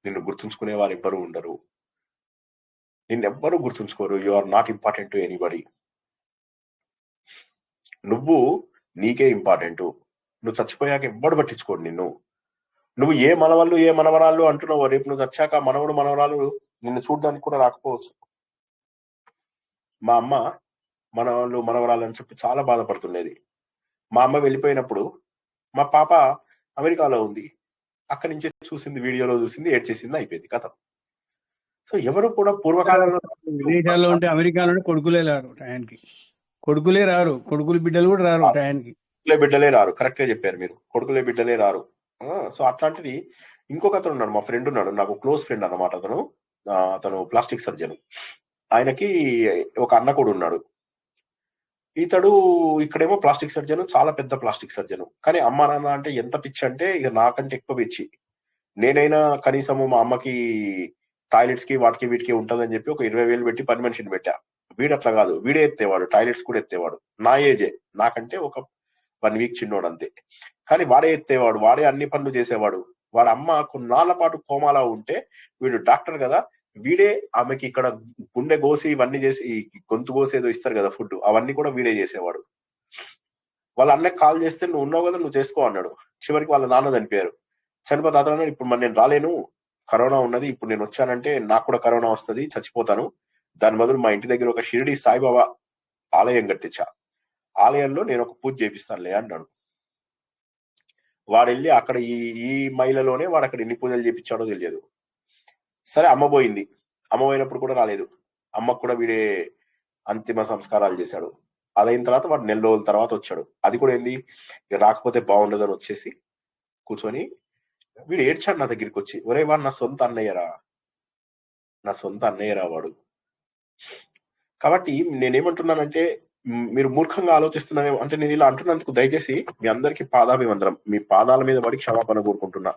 నిన్ను గుర్తుంచుకునే వారు ఎవ్వరూ ఉండరు, నిన్నెవ్వరూ గుర్తుంచుకోరు. You are not important to anybody. నువ్వు నీకే ఇంపార్టెంట్. నువ్వు చచ్చిపోయాక ఎవ్వడు పట్టించుకోడు నిన్ను. నువ్వు ఏ మనవాళ్ళు, ఏ మనవరాళ్ళు అంటున్నావో, రేపు నువ్వు చచ్చాక మనవడు మనవరాలు నిన్ను చూడడానికి కూడా రాకపోవచ్చు. మా అమ్మ మనవాళ్ళు మనవరాలు అని చెప్పి చాలా బాధపడుతుండేది. మా అమ్మ వెళ్ళిపోయినప్పుడు మా పాప అమెరికాలో ఉంది, అక్కడి నుంచే చూసింది, వీడియోలో చూసింది, ఏడ్చేసింది, అయిపోయింది కథ. సో ఎవరు కూడా పూర్వకాలంలో విదేశాల్లో ఉంటే, అమెరికాలో కొడుకులే రారు టయానికి, కొడుకులే రారు, కొడుకులు బిడ్డలు కూడా రారు టయానికి. బిడ్డలే రారు, కరెక్ట్ గా చెప్పారు మీరు, కొడుకులే బిడ్డలే రారు. సో అట్లాంటిది ఇంకొక అతను ఉన్నాడు, మా ఫ్రెండ్ ఉన్నాడు, నాకు క్లోజ్ ఫ్రెండ్ అన్నమాట. అతను ప్లాస్టిక్ సర్జన్. ఆయనకి ఒక అన్న కూడా ఉన్నాడు. ఇతడు ఇక్కడేమో ప్లాస్టిక్ సర్జన్, చాలా పెద్ద ప్లాస్టిక్ సర్జన్. కానీ అమ్మ నాన్న అంటే ఎంత పిచ్చి అంటే ఇక నాకంటే ఎక్కువ పిచ్చి. నేనైనా కనీసము మా అమ్మకి టాయిలెట్స్ కి వాటికి వీటికి ఉంటదని చెప్పి ఒక 20,000 పెట్టి పని మనిషిని పెట్టా. వీడు అట్లా కాదు, వీడే ఎత్తేవాడు, టాయిలెట్స్ కూడా ఎత్తేవాడు. నా ఏజే, నాకంటే ఒక 1 వీక్ చిన్నోడు అంతే. కానీ వాడే ఎత్తేవాడు, వాడే అన్ని పనులు చేసేవాడు. వాడి అమ్మ కొన్నాళ్ల పాటు కోమాలా ఉంటే వీడు డాక్టర్ కదా, వీడే ఆమెకి ఇక్కడ గుండె కోసి ఇవన్నీ చేసి, గొంతు కోసి ఏదో ఇస్తారు కదా ఫుడ్, అవన్నీ కూడా వీడే చేసేవాడు. వాళ్ళ అన్నకి కాల్ చేస్తే నువ్వు ఉన్నావు కదా, నువ్వు చేసుకో అన్నాడు. చివరికి వాళ్ళ నాన్న చనిపోయారు. చనిపోతే అతను ఇప్పుడు మరి నేను రాలేను, కరోనా ఉన్నది, ఇప్పుడు నేను వచ్చానంటే నాకు కూడా కరోనా వస్తుంది, చచ్చిపోతాను, దాని బదులు మా ఇంటి దగ్గర ఒక షిరిడి సాయిబాబా ఆలయం కట్టించా, ఆలయంలో నేను ఒక పూజ చేపిస్తానులే అన్నాడు. వాడు వెళ్ళి అక్కడ ఈ మైలలోనే వాడు అక్కడ ఎన్ని పూజలు చేపించాడో తెలియదు. సరే, అమ్మ పోయింది. అమ్మ పోయినప్పుడు కూడా రాలేదు. అమ్మకు కూడా వీడే అంతిమ సంస్కారాలు చేశాడు. అదైన తర్వాత వాడు నెల రోజుల తర్వాత వచ్చాడు. అది కూడా ఏంది, ఇక రాకపోతే బాగుండదని వచ్చేసి కూర్చొని వీడు ఏడ్చాడు నా దగ్గరికి వచ్చి, ఒరే వాడు నా సొంత అన్నయ్యరా, నా సొంత అన్నయ్యరా వాడు. కాబట్టి నేనేమంటున్నానంటే మీరు మూర్ఖంగా ఆలోచిస్తున్నారేమో అంటే, నేను ఇలా అంటున్నందుకు దయచేసి మీ అందరికి పాదాభివందనం, మీ పాదాల మీద పడి క్షమాపణ కోరుకుంటున్నా.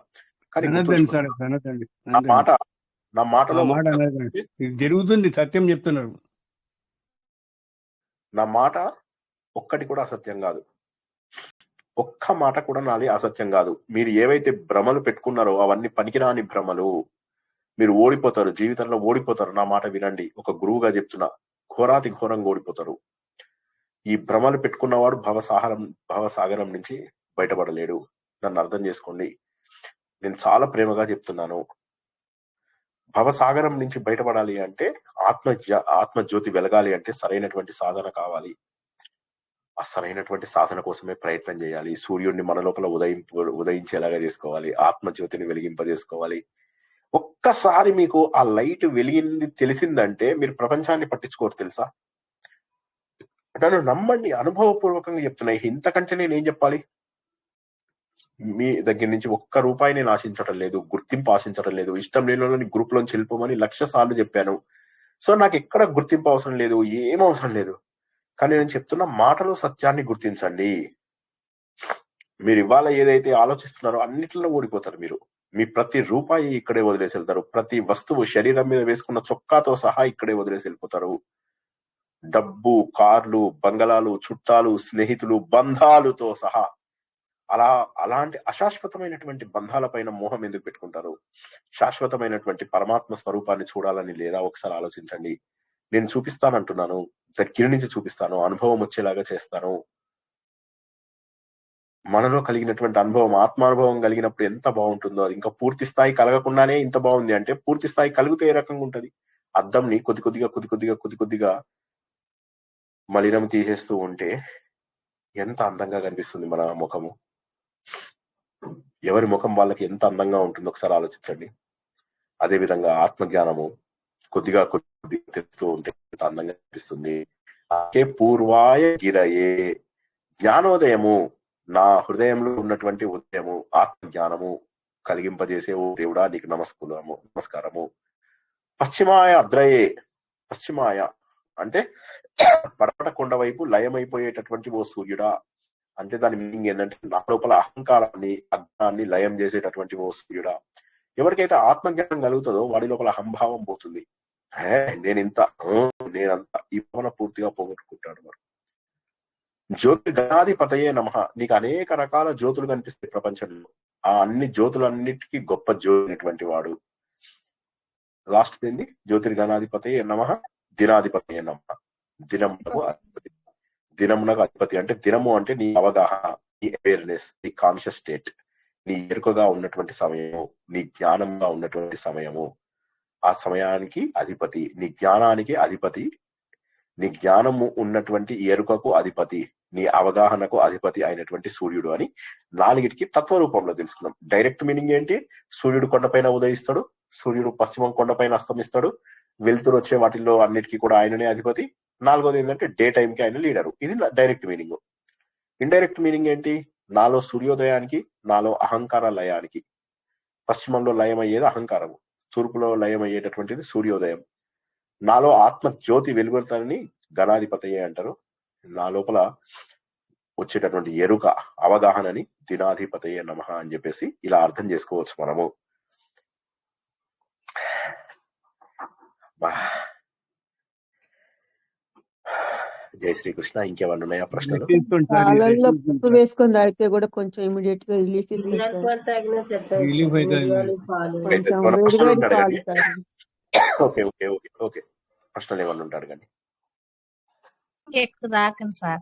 కానీ అనద్దండి సార్, అనద్దండి, నా మాటలో మాట అనద్దండి. ఇది జరుగుతుంది, సత్యం చెప్తున్నారు. నా మాట ఒక్కటి కూడా అసత్యం కాదు, ఒక్క మాట కూడా నాది అసత్యం కాదు. మీరు ఏవైతే భ్రమలు పెట్టుకున్నారో అవన్నీ పనికిరాని భ్రమలు. మీరు ఓడిపోతారు, జీవితంలో ఓడిపోతారు. నా మాట వినండి, ఒక గురువుగా చెప్తున్నా, ఘోరాతి ఘోరంగా ఓడిపోతారు. ఈ భ్రమలు పెట్టుకున్నవాడు భవసాగరం నుంచి బయటపడలేడు. నన్ను అర్థం చేసుకోండి, నేను చాలా ప్రేమగా చెప్తున్నాను. భవసాగరం నుంచి బయటపడాలి అంటే, ఆత్మజ్యోతి వెలగాలి అంటే సరైనటువంటి సాధన కావాలి. ఆ సరైనటువంటి సాధన కోసమే ప్రయత్నం చేయాలి. సూర్యుడిని మన లోపల ఉదయించేలాగా చేసుకోవాలి, ఆత్మజ్యోతిని వెలిగింపజేసుకోవాలి. ఒక్కసారి మీకు ఆ లైట్ వెలిగింది తెలిసిందంటే మీరు ప్రపంచాన్ని పట్టించుకోరు, తెలుసా? నన్ను నమ్మండి, అనుభవపూర్వకంగా చెప్తున్నా. ఇంతకంటే నేనేం చెప్పాలి? మీ దగ్గర నుంచి ఒక్క రూపాయి నేను ఆశించడం లేదు, గుర్తింపు ఆశించడం లేదు. ఇష్టం లేని వాళ్ళని గ్రూప్ లోంచి వెళ్ళిపోమని 1,00,000 సార్లు చెప్పాను. సో నాకు ఎక్కడ గుర్తింపు అవసరం లేదు, ఏం అవసరం లేదు. కానీ నేను చెప్తున్న మాటలు సత్యాన్ని గుర్తించండి. మీరు ఇవాళ ఏదైతే ఆలోచిస్తున్నారో అన్నిట్లో ఓడిపోతారు. మీరు మీ ప్రతి రూపాయి ఇక్కడే వదిలేసి వెళ్తారు. ప్రతి వస్తువు, శరీరం మీద వేసుకున్న చొక్కాతో సహా ఇక్కడే వదిలేసి వెళ్ళిపోతారు. డబ్బు, కార్లు, బంగళాలు, చుట్టాలు, స్నేహితులు, బంధాలతో సహా. అలాంటి అశాశ్వతమైనటువంటి బంధాల పైన మోహం ఎందుకు పెట్టుకుంటారు? శాశ్వతమైనటువంటి పరమాత్మ స్వరూపాన్ని చూడాలని లేదా? ఒకసారి ఆలోచించండి. నేను చూపిస్తానంటున్నాను, దగ్గర నుంచి చూపిస్తాను, అనుభవం వచ్చేలాగా చేస్తాను. మనలో కలిగినటువంటి అనుభవం, ఆత్మానుభవం కలిగినప్పుడు ఎంత బాగుంటుందో, అది ఇంకా పూర్తి స్థాయి కలగకుండానే ఇంత బాగుంది అంటే, పూర్తి స్థాయి కలిగితే ఏ రకంగా ఉంటది? అద్దంని కొద్ది కొద్దిగా మలినం తీసేస్తూ ఉంటే ఎంత అందంగా కనిపిస్తుంది మన ముఖము. ఎవరి ముఖం వాళ్ళకి ఎంత అందంగా ఉంటుందో ఒకసారి ఆలోచించండి. అదే విధంగా ఆత్మజ్ఞానము కొద్దిగా తెలుస్తూ ఉంటే ఎంత అందంగా కనిపిస్తుంది. పూర్వాయ గిరయే, జ్ఞానోదయము, నా హృదయంలో ఉన్నటువంటి ఉదయము, ఆత్మజ్ఞానము కలిగింపజేసే ఓ దేవుడా నీకు నమస్కారము. పశ్చిమాయ అద్రయే, పశ్చిమాయ అంటే పర్వత కొండ వైపు లయమైపోయేటటువంటి ఓ సూర్యుడా. అంటే దాని మీనింగ్ ఏంటంటే, నా లోపల అహంకారాన్ని, అజ్ఞానాన్ని లయం చేసేటటువంటి ఓ సూర్యుడా. ఎవరికైతే ఆత్మజ్ఞానం కలుగుతుందో వాడి లోపల అహంభావం పోతుంది. నేనంతా ఈ భావన పూర్తిగా పోగొట్టుకుంటాడు. మరి జ్యోతి గణాధిపతయే నమః, నీకు అనేక రకాల జ్యోతులు కనిపిస్తాయి ప్రపంచంలో. ఆ అన్ని జ్యోతులన్నిటికీ గొప్ప జ్యోతినటువంటి వాడు. లాస్ట్ ఏంది? జ్యోతిర్గణాధిపతయే నమః, దినాధిపతయే నమః. దినమునకు అధిపతి అంటే, దినము అంటే నీ అవగాహన, నీ అవేర్నెస్, నీ కాన్షియస్ స్టేట్, నీ ఎరుకగా ఉన్నటువంటి సమయము, నీ జ్ఞానంగా ఉన్నటువంటి సమయము. ఆ సమయానికి అధిపతి, నీ జ్ఞానానికి అధిపతి, నీ జ్ఞానము ఉన్నటువంటి ఎరుకకు అధిపతి, నీ అవగాహనకు అధిపతి అయినటువంటి సూర్యుడు అని 4టికి తత్వ రూపంలో తెలుసుకున్నాం. డైరెక్ట్ మీనింగ్ ఏంటి? సూర్యుడు కొండపైన ఉదయిస్తాడు, సూర్యుడు పశ్చిమం కొండపైన అస్తమిస్తాడు, వెలుతురు వచ్చే వాటిల్లో అన్నిటికీ కూడా ఆయననే అధిపతి. 4వది ఏంటంటే డే టైం కి ఆయన లీడరు. ఇది డైరెక్ట్ మీనింగ్. ఇండైరెక్ట్ మీనింగ్ ఏంటి? నాలో సూర్యోదయానికి, నాలో అహంకార లయానికి. పశ్చిమంలో లయం అయ్యేది అహంకారము, తూర్పులో లయం అయ్యేటటువంటిది సూర్యోదయం. నాలో ఆత్మ జ్యోతి వెలుగుతానని గణాధిపతయే అంటారు. నా లోపల వచ్చేటటువంటి ఎరుక, అవగాహనని దినాధిపతయే నమః అని చెప్పేసి ఇలా అర్థం చేసుకోవచ్చు మనము. జై శ్రీకృష్ణ. ఇంకేమన్నా ఉన్నాయా ప్రశ్నలు? పాలల్లో పసుపు వేసుకొని తాగితే కూడా కొంచెం ఇమీడియట్ గా రిలీఫ్ ఇస్తుంది సార్. రిలీఫ్ అవుతుంది. కొంచెం వేడి వేడి పాలు తాగండి. ఓకే ఓకే ఓకే ఓకే ప్రశ్నలు ఏమన్నా ఉంటాడు కానీ ఎక్కువ తాగండి సార్,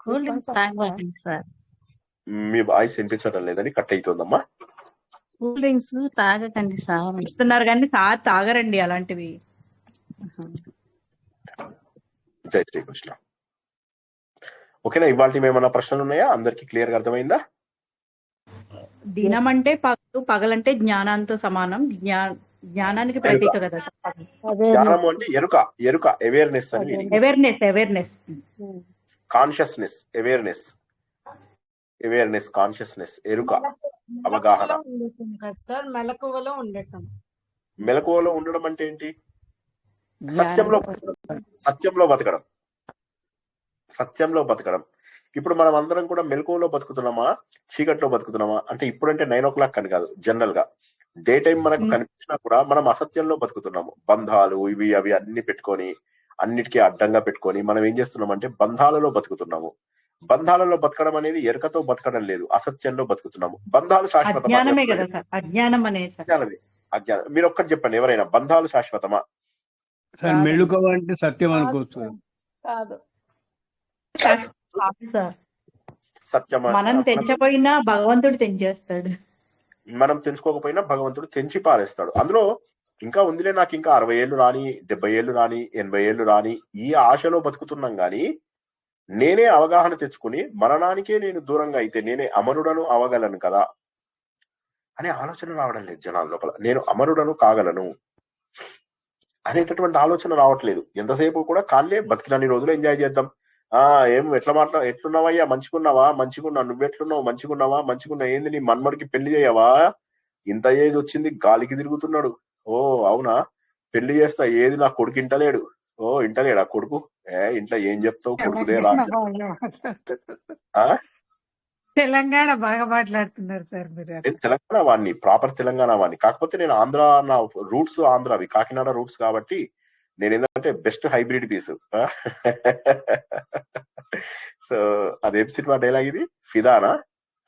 కూల్ డ్రింక్స్ తాగబాకండి సార్. మీ వాయిస్ వినిపించడం లేదని కట్ అవుతుందమ్మా. కూల్ డ్రింక్స్ తాగకండి సార్ ఇస్తున్నారు కానీ సార్ తాగరండి అలాంటివి. జై శ్రీకృష్ణ. ఓకేనా? ఇవాళ ఏమైనా ప్రశ్నలు ఉన్నాయా? అందరికి క్లియర్ గా అర్థమైందా? దినం అంటే పగలు, పగలంటే జ్ఞానంతో సమానం, జ్ఞానానికి ఎరుక. ప్రతీక కదా సార్. జ్ఞానము అంటే ఎరుక అవేర్నెస్ అని meaning. Awareness consciousness, awareness consciousness, ఎరుక, అవగాహన. మెలకువలో ఉండటం కదా సార్, మెలకువలో ఉండటం. మెలకువలో ఉండడం అంటే ఏంటి? జ్ఞానం. సత్యంలో బతకడం. ఇప్పుడు మనం అందరం కూడా మెలకువలో బతుకుతున్నామా, చీకట్లో బతుకుతున్నామా అంటే ఇప్పుడంటే 9 o'clock అని కాదు, జనరల్ గా డే టైం మనకు కనిపించినా కూడా మనం అసత్యంలో బతుకుతున్నాము. బంధాలు ఇవి అవి అన్ని పెట్టుకొని, అన్నిటికీ అడ్డంగా పెట్టుకొని మనం ఏం చేస్తున్నాం అంటే బంధాలలో బతుకుతున్నాము. బంధాలలో బతకడం అనేది ఎరుకతో బతకడం లేదు, అసత్యంలో బతుకుతున్నాము. బంధాలు శాశ్వతమా? అజ్ఞానమే కదా సార్, అజ్ఞానం అనేది సార్. అజ్ఞానం. మీరు ఒక్కటి చెప్పండి, ఎవరైనా బంధాలు శాశ్వతమా? సార్ మెళుకవ అంటే సత్యం అనుకోవచ్చు. కాదు సార్, సత్యమా? మనం తెంచపోయినా భగవంతుడు తెంచేస్తాడు. మనం తెంచుకోకపోయినా భగవంతుడు తెంచి పారేస్తాడు. అందులో ఇంకా ఉందిలే, నాకు ఇంకా 60 ఏళ్ళు రాని, 70 ఏళ్ళు రాని, 80 ఏళ్ళు రాని, ఈ ఆశలో బతుకుతున్నాం గాని నేనే అవగాహన తెచ్చుకుని మరణానికే నేను దూరంగా అయితే నేనే అమరుడను అవగలను కదా అనే ఆలోచన రావడం లేదు జనాల లోపల. నేను అమరుడను కాగలను అనేటటువంటి ఆలోచన రావట్లేదు. ఎంతసేపు కూడా కాళ్ళే బతికినన్ని రోజులు ఎంజాయ్ చేద్దాం. ఏం ఎట్లున్నావయ్యా, మంచిగున్నావా? నువ్వెట్లున్నావు? మంచిగున్నా. ఏంది నీ మన్మడికి పెళ్లి చేయవా? ఇంత ఏజ్ వచ్చింది, గాలికి తిరుగుతున్నాడు. ఓ అవునా, పెళ్లి చేస్తా. ఏది నా కొడుకు ఇంటలేడు. ఓ ఇంటలేడా కొడుకు? ఇంట్లో ఏం చెప్తావు, కొడుకుదే రా. తెలంగాణ బాగా మాట్లాడుతున్నారు సార్ మీరు. నేను తెలంగాణ వాడిని, ప్రాపర్ తెలంగాణ వాడిని. కాకపోతే నేను ఆంధ్ర, నా రూట్స్ ఆంధ్రవి, కాకినాడ రూట్స్ కాబట్టి నేను ఏంటంటే బెస్ట్ హైబ్రిడ్ పీస్. సో అదేం సినిమా డైలాగ్ ఇది? ఫిదానా?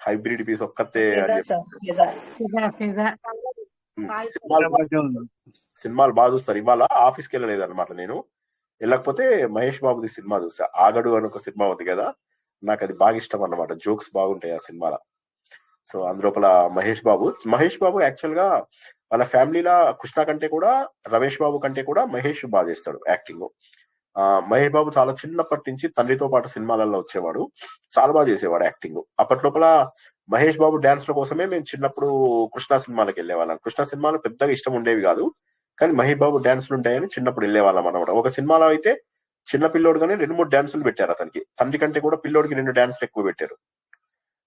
హైబ్రిడ్ పీస్ ఒక్కతే అని చెప్పి సినిమాలు బాగా చూస్తారు. ఇవాళ ఆఫీస్కి వెళ్ళలేదు అనమాట. నేను వెళ్ళకపోతే మహేష్ బాబుది సినిమా చూసా, ఆగడు అని ఒక సినిమా ఉంది కదా, నాకు అది బాగా ఇష్టం అన్నమాట. జోక్స్ బాగుంటాయి ఆ సినిమాలో. సో అందులోపల మహేష్ బాబు యాక్చువల్ గా వాళ్ళ ఫ్యామిలీలో కృష్ణ కంటే కూడా, రమేష్ బాబు కంటే కూడా మహేష్ బాగా చేస్తాడు యాక్టింగ్. మహేష్ బాబు చాలా చిన్నప్పటి నుంచి తండ్రితో పాటు సినిమాలలో వచ్చేవాడు, చాలా బాగా చేసేవాడు యాక్టింగ్. అప్పట్లోపల మహేష్ బాబు డాన్స్ ల కోసమే మేము చిన్నప్పుడు కృష్ణ సినిమాలకు వెళ్ళేవాళ్ళం. కృష్ణ సినిమాలు పెద్దగా ఇష్టం ఉండేవి కాదు, కానీ మహేష్ బాబు డాన్సులు ఉంటాయని చిన్నప్పుడు వెళ్ళేవాళ్ళం అనమాట. ఒక సినిమాలో అయితే చిన్న పిల్లోడుగానే 2-3 డాన్సులు పెట్టారు అతనికి. తండ్రి కంటే కూడా పిల్లోడికి 2 డాన్సులు ఎక్కువ పెట్టారు.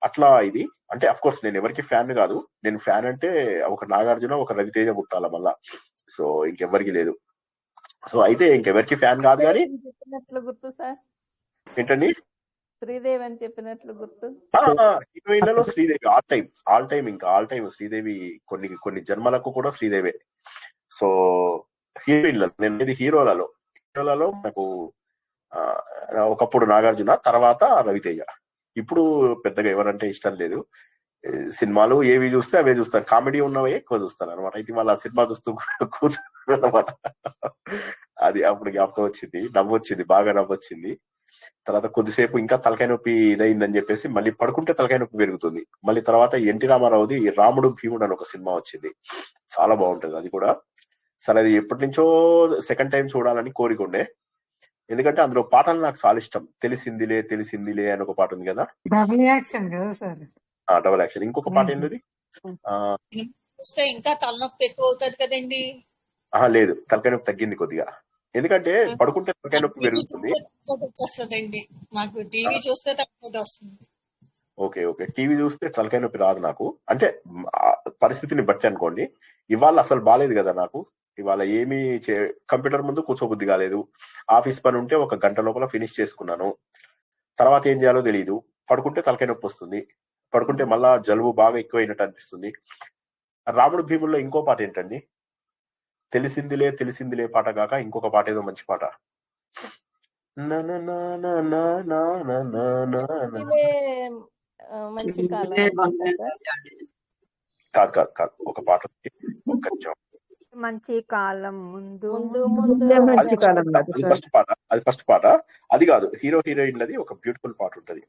అట్లా ఇది అంటే అఫ్ కోర్స్ నేను ఎవరికి ఫ్యాన్ కాదు. నేను ఫ్యాన్ అంటే ఒక నాగార్జున, ఒక రవితేజ పుట్టాల మళ్ళా. సో ఇంకెవరికి లేదు. సో అయితే ఇంకెవరికి ఫ్యాన్ కాదు కానీ చెప్పినట్లు గుర్తు సార్, ఏంటండి శ్రీదేవి అని చెప్పినట్లు గుర్తు. హీరోయిన్లలో శ్రీదేవి ఆల్ టైమ్ శ్రీదేవి. కొన్ని జన్మలకు కూడా శ్రీదేవి. సో హీరోయిన్లలో నేను హీరోలలో నాకు ఒకప్పుడు నాగార్జున, తర్వాత రవితేజ. ఇప్పుడు పెద్దగా ఎవరంటే ఇష్టం లేదు. సినిమాలు ఏవి చూస్తే అవే చూస్తాను, కామెడీ ఉన్నవే ఎక్కువ చూస్తాను అనమాట. అయితే వాళ్ళ సినిమా చూస్తూ కూర్చున్నాను అనమాట. అది అప్పుడు జ్ఞాపకం వచ్చింది, బాగా నవ్వొచ్చింది. తర్వాత కొద్దిసేపు ఇంకా తలకాయ నొప్పి ఇదైందని చెప్పేసి మళ్ళీ పడుకుంటే తలకాయ నొప్పి పెరుగుతుంది. మళ్ళీ తర్వాత ఎన్టీ రామారావుది రాముడు భీముడు అని ఒక సినిమా వచ్చింది, చాలా బాగుంటది అది కూడా. సరే అది ఎప్పటి నుంచో సెకండ్ టైం చూడాలని కోరిక ఉండే, ఎందుకంటే అందులో పాటలు నాకు చాలా ఇష్టం. తెలిసిందిలే అని ఒక పాట ఉంది కదా, డబుల్ యాక్షన్ కదా సార్. Double action. ఇంకొక పాట ఏంటది? ఇంకా తలనొప్పి ఎక్కువ అవుతుంది కదండి. లేదు, తలకాయ నొప్పి తగ్గింది కొద్దిగా. ఎందుకంటే పడుకుంటే తలకాయ నొప్పి పెరుగుతుంది. వచ్చేస్తుందండి నాకు, టీవీ చూస్తే తక్కువ వస్తుంది. ఓకే, టీవీ చూస్తే తలకాయ నొప్పి రాదు నాకు. అంటే పరిస్థితిని బట్టి అనుకోండి. ఇవాళ అసలు బాలేదు కదా నాకు. ఇవాళ ఏమీ కంప్యూటర్ ముందు కూర్చోబుద్ధి కాలేదు. ఆఫీస్ పని ఉంటే 1 గంట లోపల ఫినిష్ చేసుకున్నాను. తర్వాత ఏం చేయాలో తెలియదు. పడుకుంటే తలకాయ నొప్పి వస్తుంది. పడుకుంటే మళ్ళా జలుబు బాగా ఎక్కువైనట్టు అనిపిస్తుంది. రాముడు భీముల్లో ఇంకో పాట ఏంటండి? తెలిసిందిలే పాట కాక ఇంకొక పాట ఏదో మంచి పాట. మంచి కాలం కాదు, ఒక పాట మంచి కాలం ముందు మంచి కాలం కాదు అది సార్. ఫస్ట్ పాట. అది కాదు, హీరోయిన్లది ఒక బ్యూటిఫుల్ పాట ఉంటది.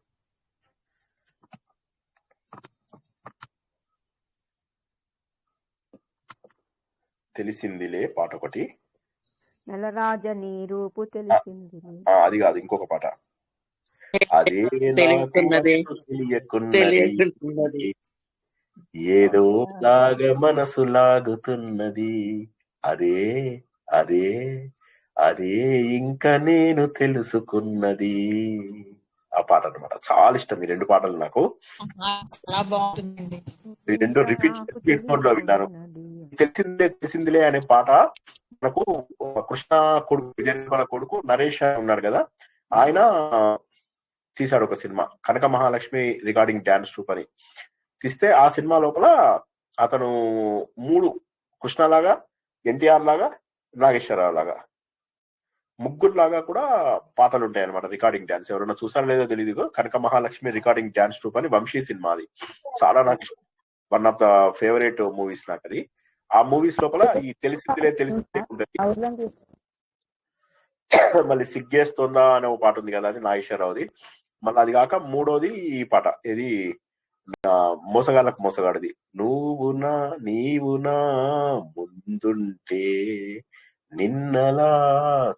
తెలిసిందిలే పాట ఒకటి. నెలరాజ నీ రూపు తెలిసింది. అది కాదు, ఇంకొక పాట. అదే తెలియకున్నది ఏదో లాగా మనసు లాగుతున్నది, అదే అదే అదే ఇంకా నేను తెలుసుకున్నది. ఆ పాట అన్నమాట. చాలా ఇష్టం ఈ రెండు పాటలు నాకు. చాలా బాగుంటుందండి. ఈ రెండు ఇంకా రిపీట్ నాకు మోడ్ లో విన్నాను. తెలిసున్నది. తెలిసిందే తెలిసిందిలే అనే పాట మనకు కృష్ణ కొడుకు, విజయనిర్మల కొడుకు నరేష్ అని ఉన్నాడు కదా, ఆయన తీశాడు ఒక సినిమా కనక మహాలక్ష్మి రికార్డింగ్ డాన్స్ ట్రూప్ అని. తీస్తే ఆ సినిమా లోపల అతను 3 కృష్ణ లాగా, ఎన్టీఆర్ లాగా, నాగేశ్వరరావు లాగా, ముగ్గురు లాగా కూడా పాటలు ఉంటాయి అనమాట. రికార్డింగ్ డాన్స్ ఎవరైనా చూసారో లేదో తెలియదు. కనక మహాలక్ష్మి రికార్డింగ్ డాన్స్ ట్రూప్ అని వంశీ సినిమా, అది చాలా నాకు ఇష్టం. One of the favourite movies నాకు అది. ఆ మూవీస్ లోపల ఈ తెలిసిందిలే తెలిసిందే ఉంటుంది. మళ్ళీ సిగ్గేస్తుందా అనే ఒక పాట ఉంది కదా, అది నాగేశ్వరరావుది. మళ్ళీ అది కాక మూడోది ఈ పాట, ఇది మోసగాళ్ళకు మోసగాడిది. నీవునా ముందుంటే నిన్నలా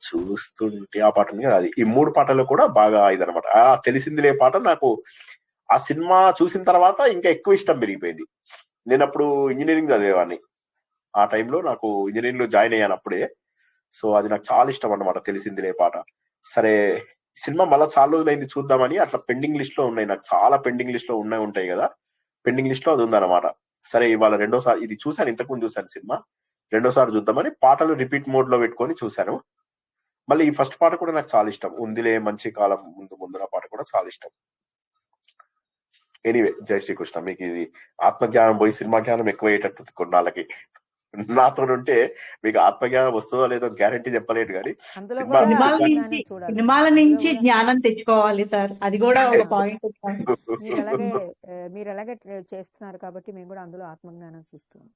చూస్తుంటే, ఆ పాట ఉంది కదా అది. ఈ 3 పాటలు కూడా బాగా ఇదనమాట. ఆ తెలిసిందిలే పాట నాకు ఆ సినిమా చూసిన తర్వాత ఇంకా ఎక్కువ ఇష్టం పెరిగిపోయింది. నేను అప్పుడు ఇంజనీరింగ్ చదివేవాడిని. ఆ టైంలో నాకు ఇంజనీరింగ్ లో జాయిన్ అయ్యాను అప్పుడే. సో అది నాకు చాలా ఇష్టం అన్నమాట తెలిసిందిలే పాట. సరే సినిమా మళ్ళీ చాలా రోజులైంది చూద్దామని అట్లా పెండింగ్ లిస్ట్ లో ఉన్నాయి, నాకు చాలా పెండింగ్ లిస్ట్ లో ఉంటాయి కదా, పెండింగ్ లిస్ట్ లో అది ఉందన్నమాట. సరే ఇవాళ రెండోసారి ఇది చూశాను, ఇంతకుముందు చూశాను సినిమా, రెండోసారి చూద్దామని పాటలు రిపీట్ మోడ్ లో పెట్టుకొని చూశాను. మళ్ళీ ఈ ఫస్ట్ పాట కూడా నాకు చాలా ఇష్టం, ఉందిలే మంచి కాలం ముందు ముందున పాట కూడా చాలా ఇష్టం. ఎనీవే, జై శ్రీకృష్ణ. మీకు ఇది ఆత్మజ్ఞానం పోయి సినిమా జ్ఞానం ఎక్కువ అయ్యేటట్టు కొన్నాళ్ళకి. నాతో ఉంటే మీకు ఆత్మజ్ఞానం వస్తుందో లేదో గ్యారంటీ చెప్పలేదు, కానీ అందులో సినిమా కూడా సినిమాల ఆత్మజ్ఞానం నుంచి చూడాలి. సినిమాల అందులో నుంచి కూడా జ్ఞానం తెచ్చుకోవాలి సార్, అది కూడా ఒక పాయింట్. మీరు అలాగే చేస్తున్నారు కాబట్టి మేము కూడా అందులో ఆత్మజ్ఞానం చూస్తున్నాం.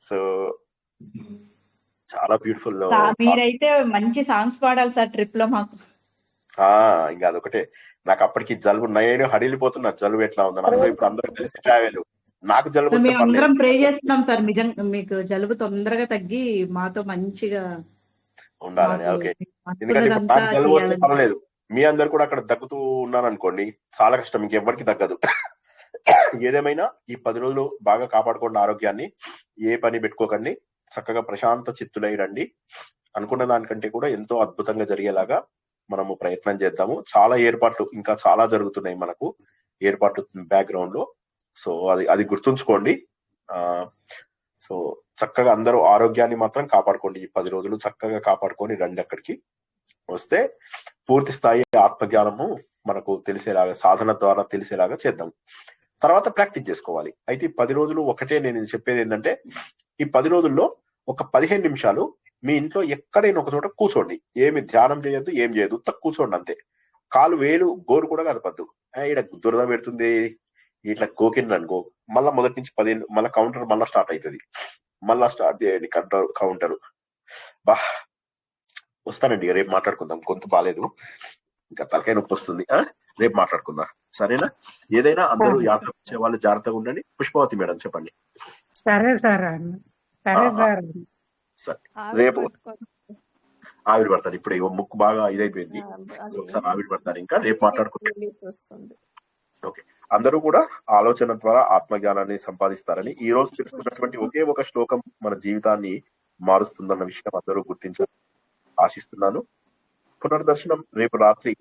సో చాలా బ్యూటిఫుల్. మీరైతే మంచి సాంగ్స్ పాడాలి సార్ ట్రిప్ లో మాకు. ఇంకా అదొకటే. నాకు అప్పటికి జలుబు, నేను హడిలిపోతున్నా జలుబు ఎట్లా ఉందని. అందులో ఇప్పుడు అందరూ కలిసి ట్రావెల్, నాకు జలుబు వస్తే మేము అందరం పర్లేదు, ప్రే చేస్తున్నాం సార్, నిజంగా మీకు జలుబు తొందరగా తగ్గి మాతో మంచిగా ఉండాలని. మాకు ఓకే, ఎందుకంటే ఇప్పుడు అనుకున్నదంతా నాకు జలుబు వస్తే చేయాలని. పర్లేదు, మీ అందరు కూడా అక్కడ దగ్గుతూ ఉన్నాను అనుకోండి, చాలా కష్టం, ఇంకెవ్వరికి తగ్గదు. ఏదేమైనా ఈ 10 రోజులు బాగా కాపాడుకోండి ఆరోగ్యాన్ని, ఏ పని పెట్టుకోకండి, చక్కగా ప్రశాంత చిత్తులై రండి. అనుకున్న దానికంటే కూడా ఎంతో అద్భుతంగా జరిగేలాగా మనము ప్రయత్నం చేద్దాము. చాలా ఏర్పాట్లు ఇంకా చాలా జరుగుతున్నాయి మనకు, ఏర్పాట్లు బ్యాక్గ్రౌండ్ లో. సో అది గుర్తుంచుకోండి. సో చక్కగా అందరూ ఆరోగ్యాన్ని మాత్రం కాపాడుకోండి. ఈ 10 రోజులు చక్కగా కాపాడుకొని రండి. అక్కడికి వస్తే పూర్తి స్థాయి ఆత్మజ్ఞానము మనకు తెలిసేలాగా, సాధన ద్వారా తెలిసేలాగా చేద్దాం. తర్వాత ప్రాక్టీస్ చేసుకోవాలి. అయితే ఈ 10 రోజులు ఒకటే నేను చెప్పేది ఏంటంటే, ఈ 10 రోజుల్లో ఒక 15 నిమిషాలు మీ ఇంట్లో ఎక్కడైనా ఒక చోట కూర్చోండి. ఏమి ధ్యానం చేయొద్దు, ఏం చేయొద్దు, ఉత్త కూర్చోండి అంతే. కాలు వేలు గోరు కూడా కదపద్దు. ఇక్కడ దురద పెడుతుంది ఇట్లా గోకిండ్రు అనుకో, మళ్ళా మొదటి నుంచి 15, మళ్ళీ కౌంటర్ మళ్ళా స్టార్ట్ అవుతుంది. మళ్ళా స్టార్ట్ చేయండి కౌంటర్. బా వస్తానండి, రేపు మాట్లాడుకుందాం. గొంతు బాగాలేదు, ఇంకా తలకాయ నొప్పి వస్తుంది. రేపు మాట్లాడుకుందాం, సరేనా? ఏదైనా అందరూ యాత్ర వచ్చే వాళ్ళు జాగ్రత్తగా ఉండండి. పుష్పవతి మేడం చెప్పండి. సరే సార్ సరే సార్. సరే, రేపు ఆవిరి పడతారు. ఇప్పుడు ముక్కు బాగా ఇదైపోయింది, ఒకసారి ఆవిరి పడతారు. ఇంకా రేపు మాట్లాడుకుంటాం. ఓకే, అందరూ కూడా ఆలోచన ద్వారా ఆత్మజ్ఞానాన్ని సంపాదిస్తారని, ఈ రోజు తెలుసుకున్నటువంటి ఒకే ఒక శ్లోకం మన జీవితాన్ని మారుస్తుందన్న విషయం అందరూ గుర్తించాలని ఆశిస్తున్నాను. పునర్దర్శనం రేపు రాత్రి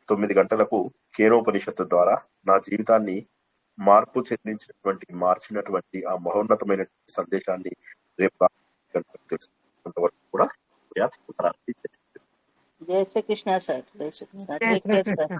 9 గంటలకు కేనోపనిషత్తు ద్వారా నా జీవితాన్ని మార్చినటువంటి ఆ మహోన్నతమైన సందేశాన్ని రేపు తెలుసుకున్నంత వరకు కూడా జై శ్రీకృష్ణ సార్. జై శ్రీకృష్ణ. Take care sir.